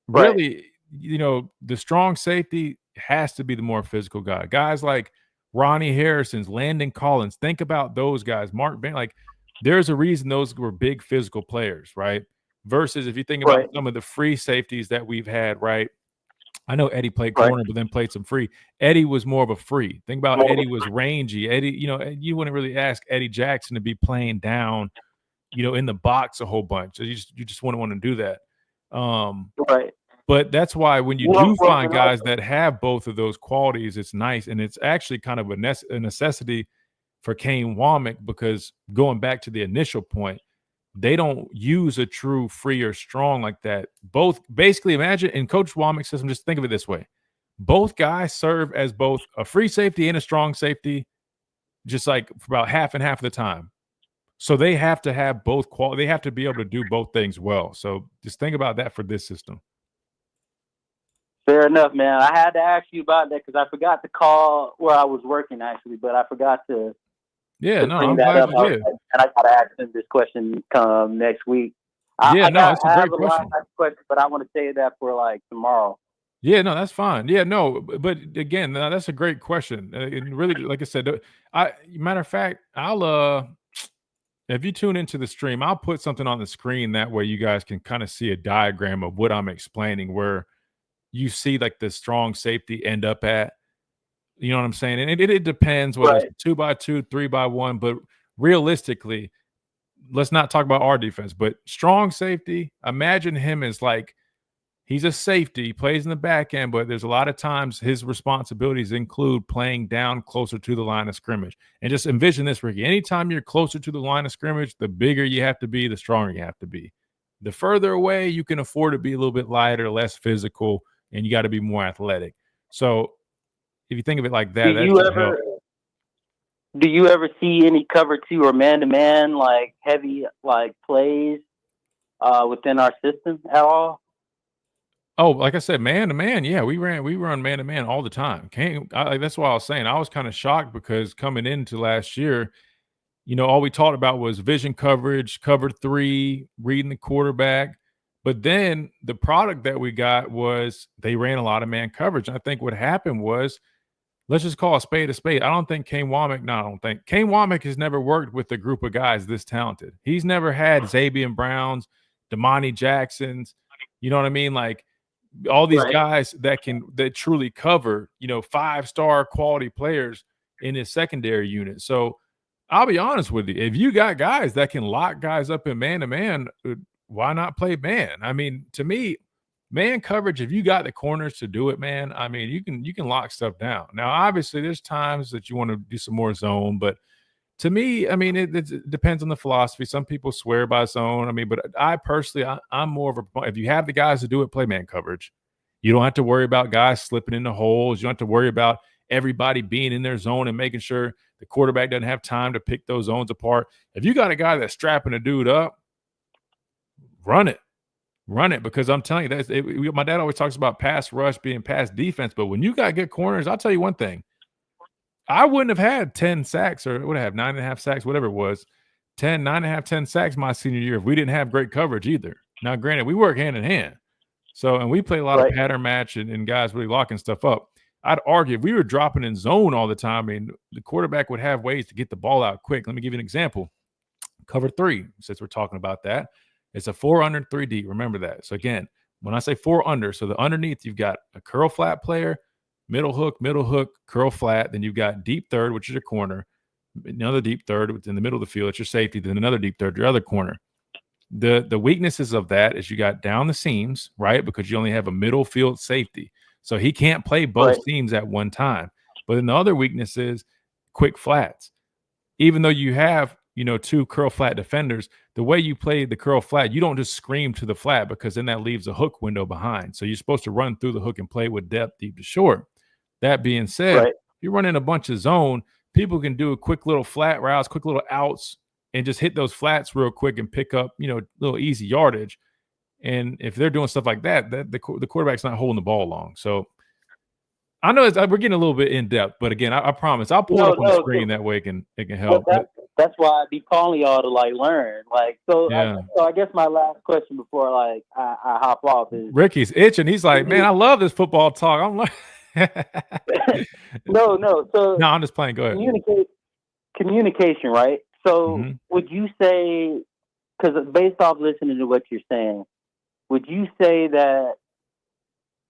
really, the strong safety has to be the more physical guy. Guys like Ronnie Harrison's, Landon Collins. Think about those guys. Mark Ben, like, there's a reason those were big physical players, right? Versus if you think about some of the free safeties that we've had, right? I know Eddie played corner, but then played some free. Eddie was more of a free. Think about Eddie was rangy. Eddie, you wouldn't really ask Eddie Jackson to be playing down, in the box a whole bunch. So you just wouldn't want to do that. But that's why when you do find guys that have both of those qualities, it's nice. And it's actually kind of a necessity for Kane Womack, because going back to the initial point, they don't use a true free or strong like that. Both, basically, imagine in Coach Womack's system, just think of it this way. Both guys serve as both a free safety and a strong safety, just like for about half and half of the time. So they have to have both quality. They have to be able to do both things well. So just think about that for this system. Fair enough, man. I had to ask you about that because I forgot to call where I was working, actually, but I forgot to. Yeah, no, I'm glad you did. And I got to ask him this question come next week. It's a great question, but I want to save that for like tomorrow. Yeah, no, that's fine. Yeah, no, but again, that's a great question. And really, like I said, matter of fact, I'll if you tune into the stream, I'll put something on the screen that way you guys can kind of see a diagram of what I'm explaining, where you see like the strong safety end up at. You know what I'm saying? And it depends whether it's 2x2, 3x1, but realistically, let's not talk about our defense, but strong safety, imagine him as like, he's a safety, he plays in the back end, but there's a lot of times his responsibilities include playing down closer to the line of scrimmage. And just envision this, Ricky. Anytime you're closer to the line of scrimmage, the bigger you have to be, the stronger you have to be. The further away, you can afford to be a little bit lighter, less physical, and you got to be more athletic. So if you think of it like that, do you ever see any cover 2 or man-to-man, like heavy like plays within our system at all? Oh, like I said, man to man, yeah, we run man to man all the time. That's why I was saying I was kind of shocked because coming into last year, you know, all we talked about was vision coverage, cover 3, reading the quarterback. But then the product that we got was they ran a lot of man coverage. And I think what happened was, let's just call a spade a spade. I don't think Kane Womack has never worked with a group of guys this talented. He's never had Zabian Browns, Damani Jacksons, you know what I mean? Like, all these guys that truly cover, you know, 5-star quality players in his secondary unit. So I'll be honest with you. If you got guys that can lock guys up in man-to-man, why not play man? I mean, to me, man coverage, if you got the corners to do it, man, I mean, you can lock stuff down. Now, obviously, there's times that you want to do some more zone, but to me, I mean, it depends on the philosophy. Some people swear by zone. I mean, but I personally, I'm more of a, if you have the guys to do it, play man coverage. You don't have to worry about guys slipping into holes. You don't have to worry about everybody being in their zone and making sure the quarterback doesn't have time to pick those zones apart. If you got a guy that's strapping a dude up, run it. Run it, because I'm telling you, my dad always talks about pass rush being pass defense, but when you got good corners, I'll tell you one thing. I wouldn't have had 10 sacks, or would have 9.5 sacks, whatever it was, 10 sacks my senior year if we didn't have great coverage either. Now, granted, we work hand in hand. So, and we play a lot of pattern match and guys really locking stuff up. I'd argue if we were dropping in zone all the time, I mean, the quarterback would have ways to get the ball out quick. Let me give you an example. Cover 3, since we're talking about that, it's a 4 under 3 deep. Remember that. So, again, when I say 4 under, so the underneath, you've got a curl flat player, middle hook, curl flat. Then you've got deep third, which is your corner. Another deep third in the middle of the field, it's your safety. Then another deep third, your other corner. The weaknesses of that is you got down the seams, right? Because you only have a middle field safety. So he can't play both seams at one time. But then the other weakness is quick flats. Even though you have, you know, 2 curl flat defenders, the way you play the curl flat, you don't just scream to the flat, because then that leaves a hook window behind. So you're supposed to run through the hook and play with depth deep to short. That being said, if you're running a bunch of zone, people can do a quick little flat routes, quick little outs, and just hit those flats real quick and pick up, you know, little easy yardage. And if they're doing stuff like that, the quarterback's not holding the ball long. So I know we're getting a little bit in depth, but again, I promise I'll pull it up on the screen. That way it can help. That's why I be calling y'all to like learn. Like, so I guess my last question before like I hop off is, Ricky's itching. He's like, man, I love this football talk. I'm like, no. So no, I'm just playing. Go ahead. Communication, right? So would you say, because based off listening to what you're saying, would you say that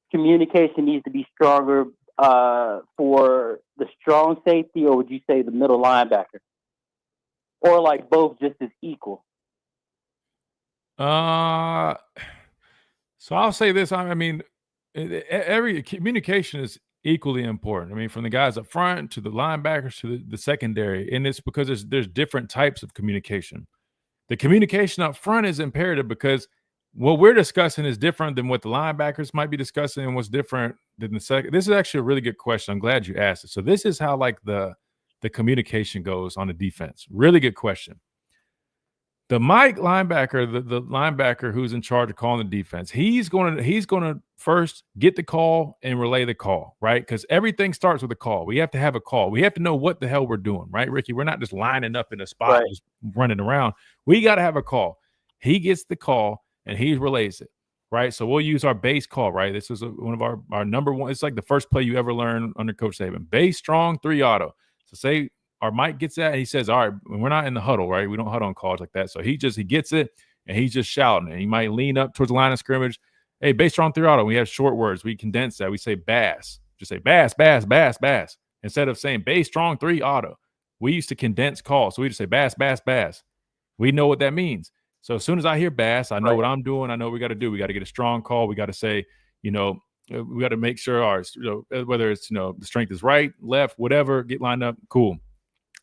communication needs to be stronger for the strong safety, or would you say the middle linebacker, or like both just as equal? So I'll say this. I mean, every communication is equally important. I mean, from the guys up front to the linebackers to the secondary, and it's because there's different types of communication. The communication up front is imperative because what we're discussing is different than what the linebackers might be discussing, and what's different than the second. This is actually a really good question. I'm glad you asked it. So this is how like the communication goes on the defense. Really good question. The Mike linebacker, the linebacker who's in charge of calling the defense, he's going to first get the call and relay the call, right? Because everything starts with a call. We have to have a call. We have to know what the hell we're doing, right, Ricky? We're not just lining up in a spot, just running around. We got to have a call. He gets the call and he relays it, right? So we'll use our base call, right? This is one of our number one. It's like the first play you ever learn under Coach Saban. Base, strong, 3 auto. So say our Mike gets that, and he says, all right, we're not in the huddle, right? We don't huddle on calls like that. So he gets it, and he's just shouting. And he might lean up towards the line of scrimmage. Hey, base strong three auto. We have short words. We condense that. We say bass. Just say bass, bass, bass, bass. Instead of saying base strong three auto. We used to condense calls. So we just say bass, bass, bass. We know what that means. So as soon as I hear bass, I know what I'm doing. I know what we got to do. We got to get a strong call. We got to say, we got to make sure our, whether it's, the strength is right, left, whatever, get lined up. Cool.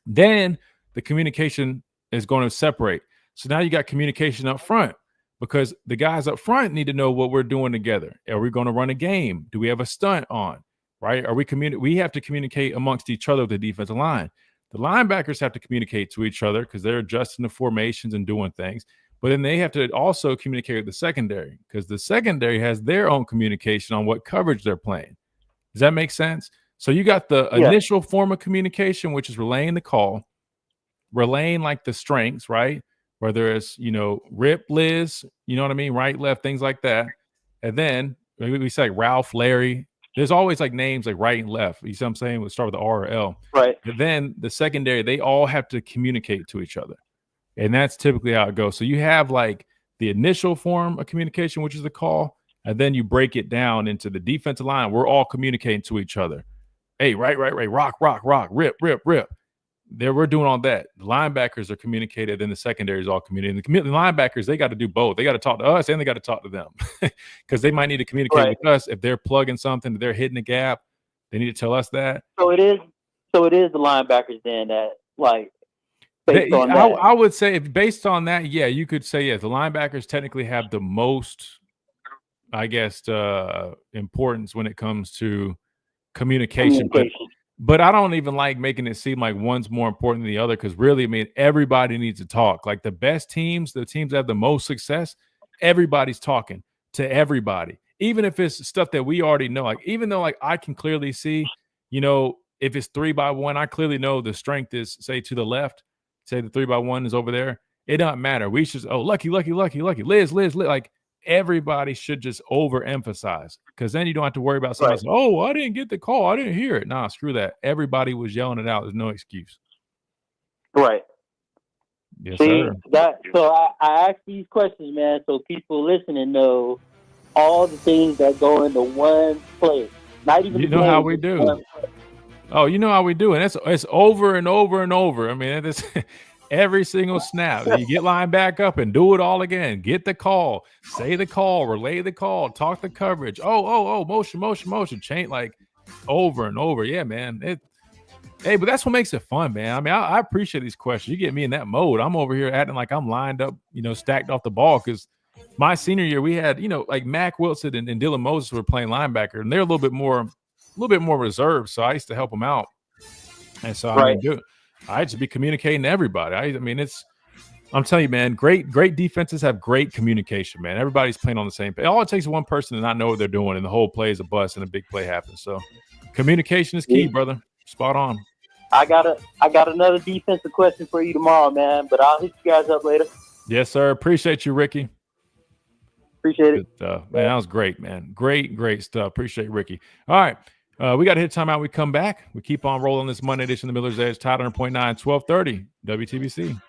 Then the communication is going to separate. So now you got communication up front because the guys up front need to know what we're doing together. Are we going to run a game? Do we have a stunt on? Right? We have to communicate amongst each other with the defensive line. The linebackers have to communicate to each other because they're adjusting the formations and doing things. But then they have to also communicate with the secondary because the secondary has their own communication on what coverage they're playing. Does that make sense? So you got the initial form of communication, which is relaying the call, relaying like the strengths, right? Whether it's, Rip, Liz, you know what I mean? Right, left, things like that. And then we say like Ralph, Larry. There's always like names like right and left. You see what I'm saying? We'll start with the R or L. Right. And then the secondary, they all have to communicate to each other. And that's typically how it goes. So you have like the initial form of communication, which is the call, and then you break it down into the defensive line. We're all communicating to each other. Hey, right, rock, rip. There, we're doing all that. The linebackers are communicated, and the secondary is all communicated. The linebackers, they got to do both. They got to talk to us, and they got to talk to them because they might need to communicate with us if they're plugging something, if they're hitting a gap. They need to tell us that. So it is the linebackers then that based on that. I would say if based on that, yeah, you could say the linebackers technically have the most, I guess, importance when it comes to communication. But I don't even like making it seem like one's more important than the other because really, I mean, everybody needs to talk. Like the best teams, the teams that have the most success, everybody's talking to everybody. Even if it's stuff that we already know. Like even though like I can clearly see, if it's 3x1, I clearly know the strength is, say, to the left. Say the 3x1 is over there. It doesn't matter. We should, lucky. Liz. Like everybody should just overemphasize because then you don't have to worry about somebody saying, oh, I didn't get the call. I didn't hear it. Nah, screw that. Everybody was yelling it out. There's no excuse. Right. Yes, See, sir. So I ask these questions, man, so people listening know all the things that go into one play. Not even you know how we do. Oh, you know how we do, and it's over and over and over. I mean, it's every single snap. You get line back up and do it all again. Get the call, say the call, relay the call, talk the coverage. Oh, motion, change like over and over. Yeah, man. Hey, but that's what makes it fun, man. I mean, I appreciate these questions. You get me in that mode. I'm over here acting like I'm lined up, stacked off the ball because my senior year we had, like Mac Wilson and Dylan Moses were playing linebacker, and they're a little bit more reserved. So I used to help them out. And so, I mean, I just be communicating to everybody. I'm telling you, man, great defenses have great communication, man. Everybody's playing on the same page. All it takes is one person to not know what they're doing, and the whole play is a bust and a big play happens. So communication is key, brother. Spot on. I got another defensive question for you tomorrow, man, but I'll hit you guys up later. Yes, sir. Appreciate you, Ricky. Appreciate it. Man, that was great, man. Great stuff. Appreciate Ricky. All right. We got to hit timeout. We come back. We keep on rolling this Monday edition of the Miller's Edge. Tide 100.9, 1230 WTBC.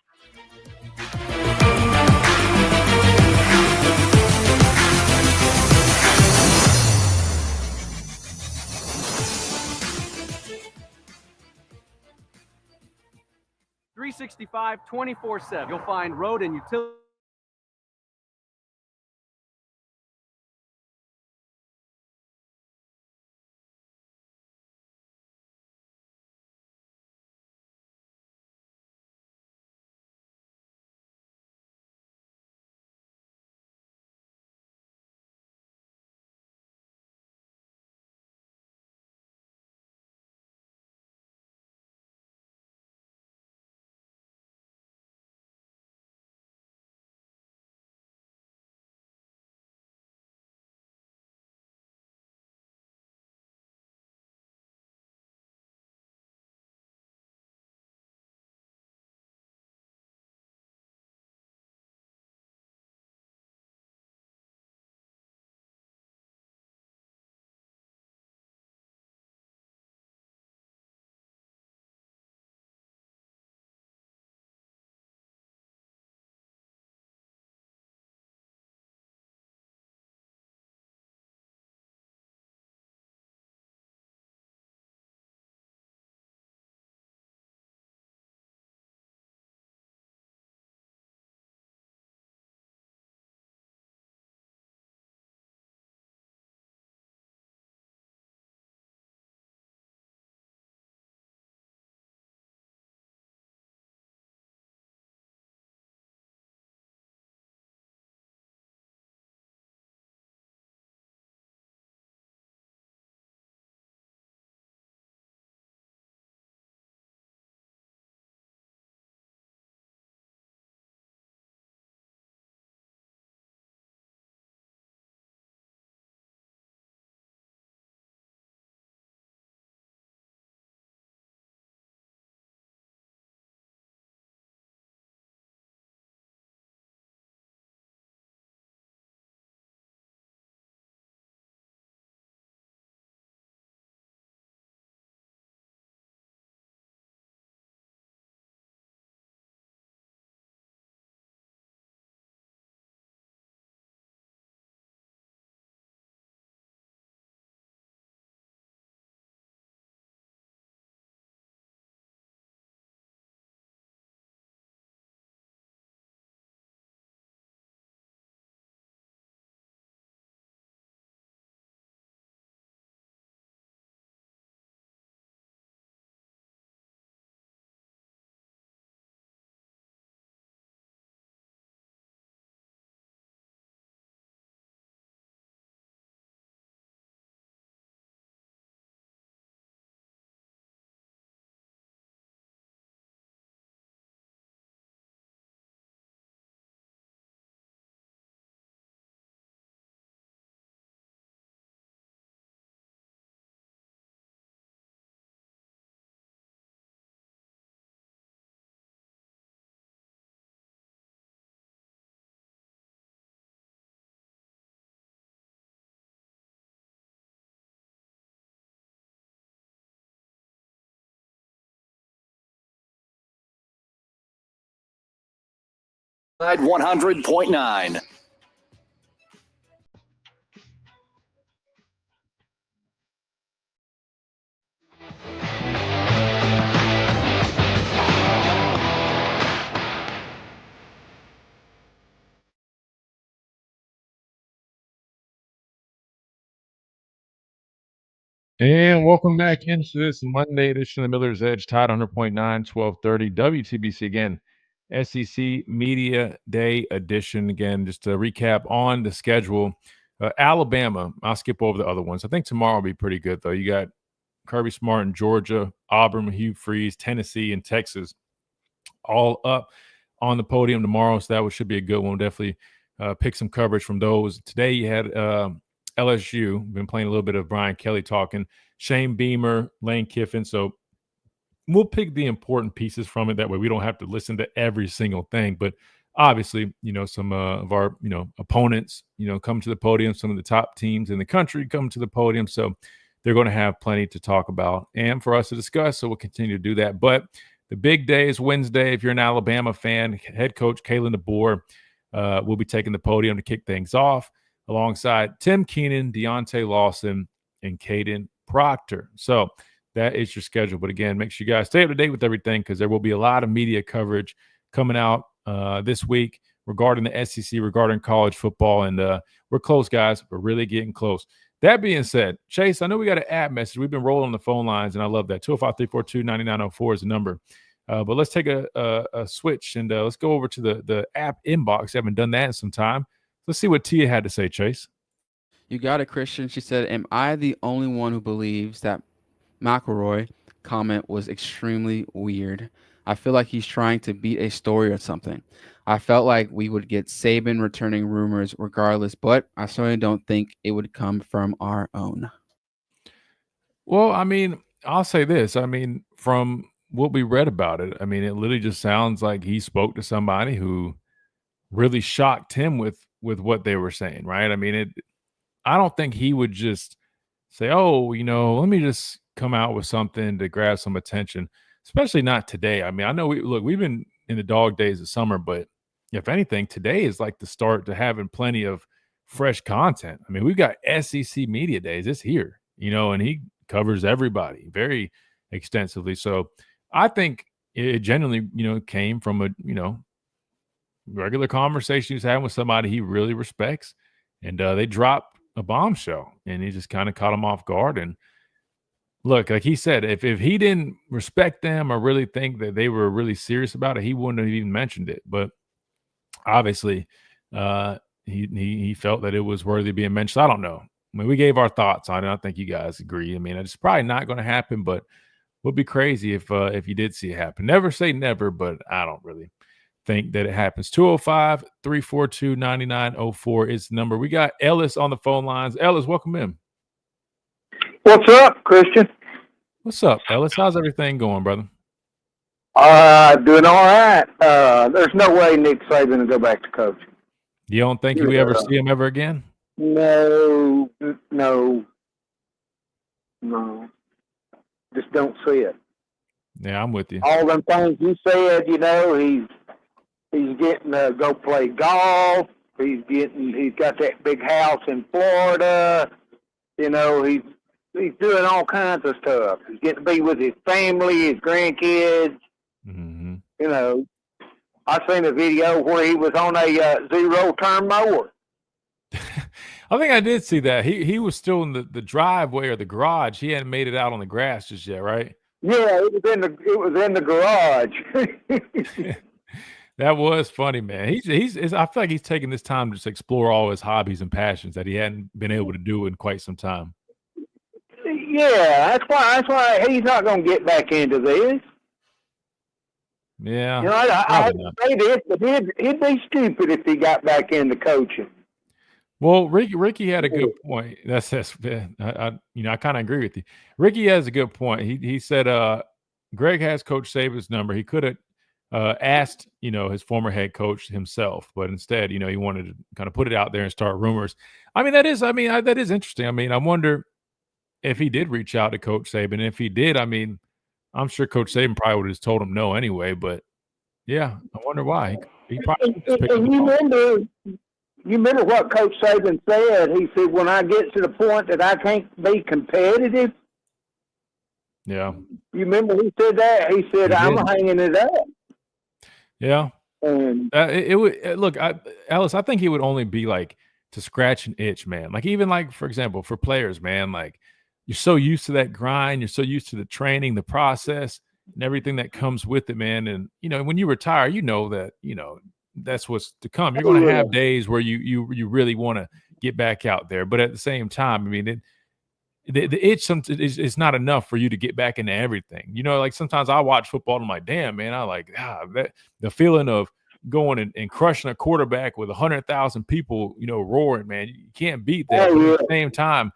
.365 24/7. You'll find road and utility At 100.9. And welcome back into this Monday edition of the Miller's Edge, Tide 100.9, 1230 WTBC again. SEC Media Day edition. Again, just to recap on the schedule. Alabama, I'll skip over the other ones. I think tomorrow will be pretty good, though. You got Kirby Smart in Georgia, Auburn, Hugh Freeze, Tennessee, and Texas all up on the podium tomorrow. So that should be a good one. Definitely pick some coverage from those. Today you had LSU, been playing a little bit of Brian Kelly talking, Shane Beamer, Lane Kiffin. So we'll pick the important pieces from it. That way we don't have to listen to every single thing. But obviously, some of our, opponents, come to the podium. Some of the top teams in the country come to the podium. So they're going to have plenty to talk about and for us to discuss. So we'll continue to do that. But the big day is Wednesday. If you're an Alabama fan, head coach Kalen DeBoer will be taking the podium to kick things off alongside Tim Keenan, Deontay Lawson, and Caden Proctor. So that is your schedule. But again, make sure you guys stay up to date with everything because there will be a lot of media coverage coming out this week regarding the SEC, regarding college football. And we're close, guys. We're really getting close. That being said, Chase, I know we got an app message. We've been rolling on the phone lines, and I love that. 205-342-9904 is the number. But let's take a switch, and let's go over to the app inbox. I haven't done that in some time. Let's see what Tia had to say, Chase. You got it, Christian. She said, am I the only one who believes that McElroy comment was extremely weird? I feel like he's trying to beat a story or something. I felt like we would get Saban returning rumors regardless, but I certainly don't think it would come from our own. Well, I mean, I'll say this. I mean, from what we read about it, I mean, it literally just sounds like he spoke to somebody who really shocked him with what they were saying, right? I mean, I don't think he would just say, oh, let me just come out with something to grab some attention, especially not today. I mean, I know we've been in the dog days of summer, but if anything, today is like the start to having plenty of fresh content. I mean, we've got SEC Media Days. It's here, and he covers everybody very extensively. So I think it genuinely, came from a, regular conversation he's having with somebody he really respects. And they dropped a bombshell and he just kind of caught him off guard. And look, like he said, if he didn't respect them or really think that they were really serious about it, he wouldn't have even mentioned it. But obviously, he felt that it was worthy of being mentioned. I don't know. I mean, we gave our thoughts on it. I think you guys agree. I mean, it's probably not going to happen, but would be crazy if you did see it happen. Never say never, but I don't really think that it happens. 205-342-9904 is the number. We got Ellis on the phone lines. Ellis, welcome in. What's up, Christian? What's up, Ellis? How's everything going, brother? Doing all right. There's no way Nick Saban will go back to coaching. You don't think you ever see him ever again? No. Just don't see it. Yeah, I'm with you. All them things you said, he's getting to go play golf. He's got that big house in Florida. He's doing all kinds of stuff. He's getting to be with his family, his grandkids. Mm-hmm. I seen a video where he was on a zero-turn mower. I think I did see that. He was still in the driveway or the garage. He hadn't made it out on the grass just yet, right? Yeah, it was in the garage. That was funny, man. I feel like he's taking this time to just explore all his hobbies and passions that he hadn't been able to do in quite some time. Yeah, that's why he's not going to get back into this. Yeah, I hate to say this, but he'd be stupid if he got back into coaching. Well, Ricky had a good point. I kind of agree with you. Ricky has a good point. He said Greg has Coach Saban's number. He could have asked, his former head coach himself, but instead, he wanted to kind of put it out there and start rumors. I mean, that is interesting. I mean, I wonder if he did reach out to Coach Saban. If he did, I mean, I'm sure Coach Saban probably would have just told him no anyway, but yeah, I wonder why. He probably And just picked up the you phone. remember what Coach Saban said? He said, when I get to the point that I can't be competitive, Yeah. you remember he said that? He said, He I'm did. hanging it up. Yeah. And It would look, Ellis. I think he would only be like to scratch an itch, man. Like even like for example, for players, man. Like you're so used to that grind, you're so used to the training, the process, and everything that comes with it, man. And when you retire, that that's what's to come. You're going to have days where you really want to get back out there, but at the same time, I mean, the itch is not enough for you to get back into everything. Like sometimes I watch football and I'm like, damn, man, I like that the feeling of going and crushing a quarterback with 100,000 people, roaring, man. You can't beat that. But at the same time,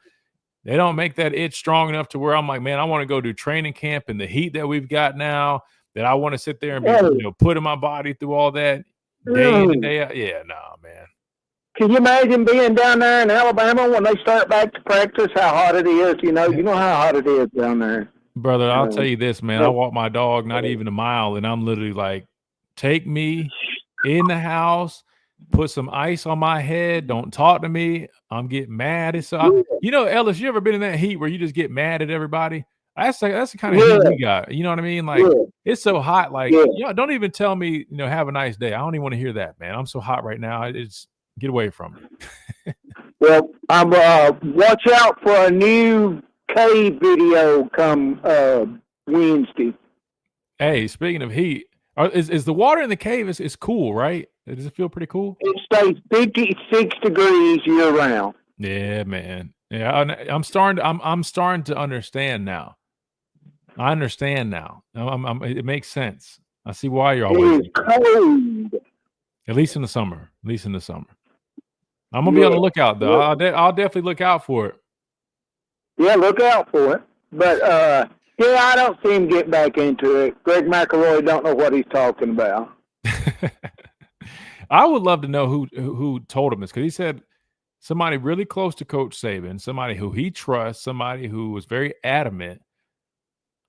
they don't make that itch strong enough to where I'm like, man, I want to go do training camp in the heat that we've got now, that I want to sit there and be, putting my body through all that day in and day out. Yeah, nah, man. can you imagine being down there in Alabama when they start back to practice, how hot it is? You know how hot it is down there. Brother, I'll tell you this, man. I walk my dog not even a mile, and I'm literally like, take me in the house, put some ice on my head, don't talk to me. I'm getting mad. It's Ellis, you ever been in that heat where you just get mad at everybody? That's the kind of heat we got. You know what I mean? Like it's so hot. Like, don't even tell me, have a nice day. I don't even want to hear that, man. I'm so hot right now. It's get away from me. Well, I'm watch out for a new cave video come Wednesday. Hey, speaking of heat, is the water in the cave is cool, right? Does it feel pretty cool? It stays 56 degrees year round. Yeah, man. Yeah, I'm starting to understand now. I understand now. It makes sense. I see why you're always cold. At least in the summer. I'm gonna be on the lookout though. I'll definitely look out for it. Yeah, look out for it. But I don't see him get back into it. Greg McElroy don't know what he's talking about. I would love to know who told him this, because he said somebody really close to Coach Saban, somebody who he trusts, somebody who was very adamant.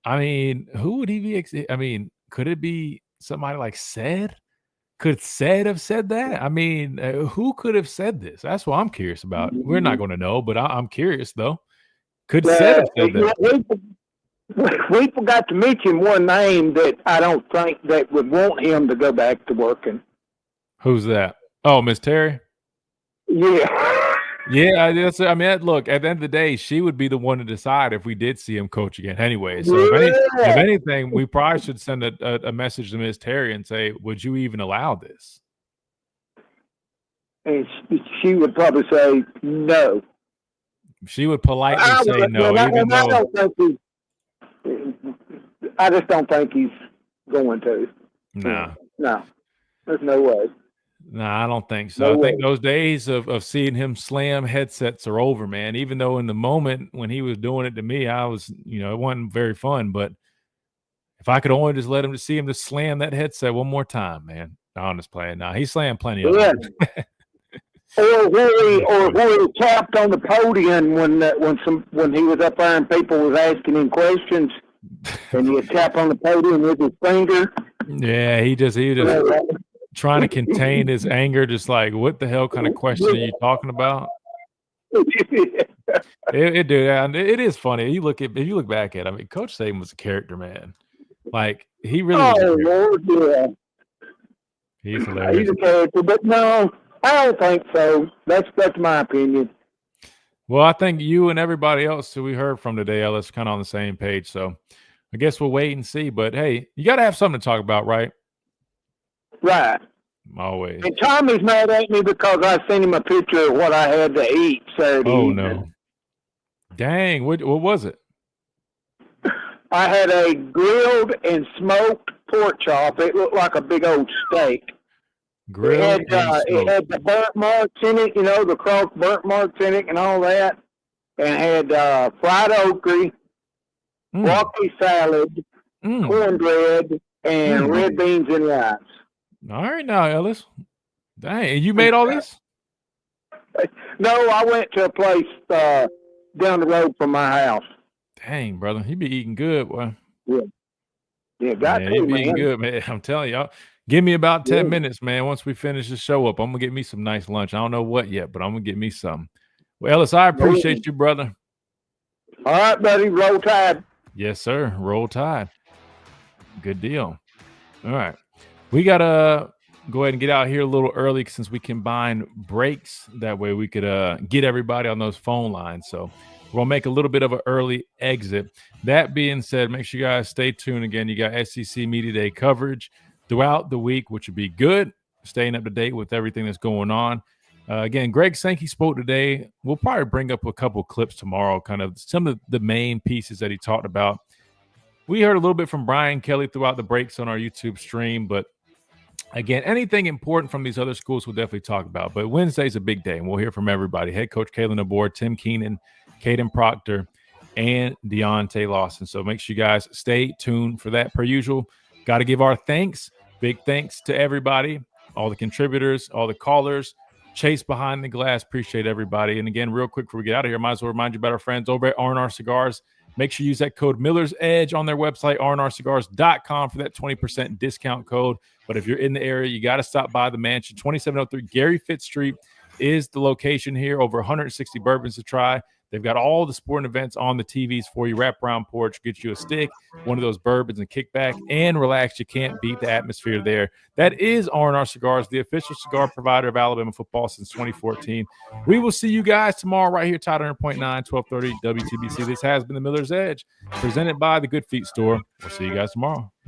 I mean, who would he be? I mean, could it be somebody like Said? Could Said have said that? I mean, who could have said this? That's what I'm curious about. We're not going to know, but I'm curious though. Could Said have said that? We forgot to mention one name that I don't think that would want him to go back to working. Who's that? Oh, Miss Terry? Yeah. Yeah, look, at the end of the day, she would be the one to decide if we did see him coach again anyway. So if anything, we probably should send a message to Miss Terry and say, would you even allow this? And she would probably say no. She would politely say no, even though I just don't think he's going to. No, there's no way. No, I don't think so. I think those days of seeing him slam headsets are over, man. Even though in the moment when he was doing it to me, I was, it wasn't very fun. But if I could only just let him see him just slam that headset one more time, man. No, I'm just playing. No, he slammed plenty of them. Or where he tapped on the podium when he was up there and people was asking him questions, and he would tap on the podium with his finger. Yeah, he just trying to contain his anger, just like, what the hell kind of question are you talking about? It is funny. If you look back at it, I mean, Coach Saban was a character, man. Like he really was a Lord, yeah. He's hilarious. He's a character, but no, I don't think so. That's my opinion. Well, I think you and everybody else who we heard from today, Ellis, kind of on the same page. So I guess we'll wait and see. But hey, you got to have something to talk about, right? Right. Always. And Tommy's mad at me because I sent him a picture of what I had to eat Saturday evening. No. Dang, what was it? I had a grilled and smoked pork chop. It looked like a big old steak. Grilled it had the burnt marks in it, the cross burnt marks in it and all that. And had fried okra, broccoli salad, cornbread, and red beans and rice. All right now, Ellis. Dang, you made all this? No, I went to a place down the road from my house. Dang, brother, you be eating good, boy. Yeah, got to, you be man. eating good, man. I'm telling you, Give me about 10 minutes, man. Once we finish the show up, I'm going to get me some nice lunch. I don't know what yet, but I'm going to get me some. Well, Ellis, I appreciate you, brother. All right, buddy. Roll Tide. Yes, sir. Roll Tide. Good deal. All right. We got to go ahead and get out here a little early since we combined breaks. That way we could get everybody on those phone lines. So we're going to make a little bit of an early exit. That being said, make sure you guys stay tuned. Again, you got SEC Media Day coverage throughout the week, which would be good. Staying up to date with everything that's going on. Again, Greg Sankey spoke today. We'll probably bring up a couple clips tomorrow, kind of some of the main pieces that he talked about. We heard a little bit from Brian Kelly throughout the breaks on our YouTube stream, but again, anything important from these other schools we'll definitely talk about. But Wednesday's a big day, and we'll hear from everybody. Head coach Kalen DeBoer, Tim Keenan, Caden Proctor, and Deontay Lawson. So make sure you guys stay tuned for that per usual. Got to give our thanks. Big thanks to everybody, all the contributors, all the callers, Chase behind the glass. Appreciate everybody. And again, real quick before we get out of here, might as well remind you about our friends over at R&R Cigars. Make sure you use that code Miller's Edge on their website, rnrcigars.com, for that 20% discount code. But if you're in the area, you got to stop by the mansion. 2703 Gary Fitz Street is the location here. Over 160 bourbons to try. They've got all the sporting events on the TVs for you. Wrap around porch, get you a stick, one of those bourbons, and kick back and relax. You can't beat the atmosphere there. That is R&R Cigars, the official cigar provider of Alabama football since 2014. We will see you guys tomorrow right here, Tide 100.9, 1230 WTBC. This has been the Miller's Edge, presented by the Good Feet Store. We'll see you guys tomorrow.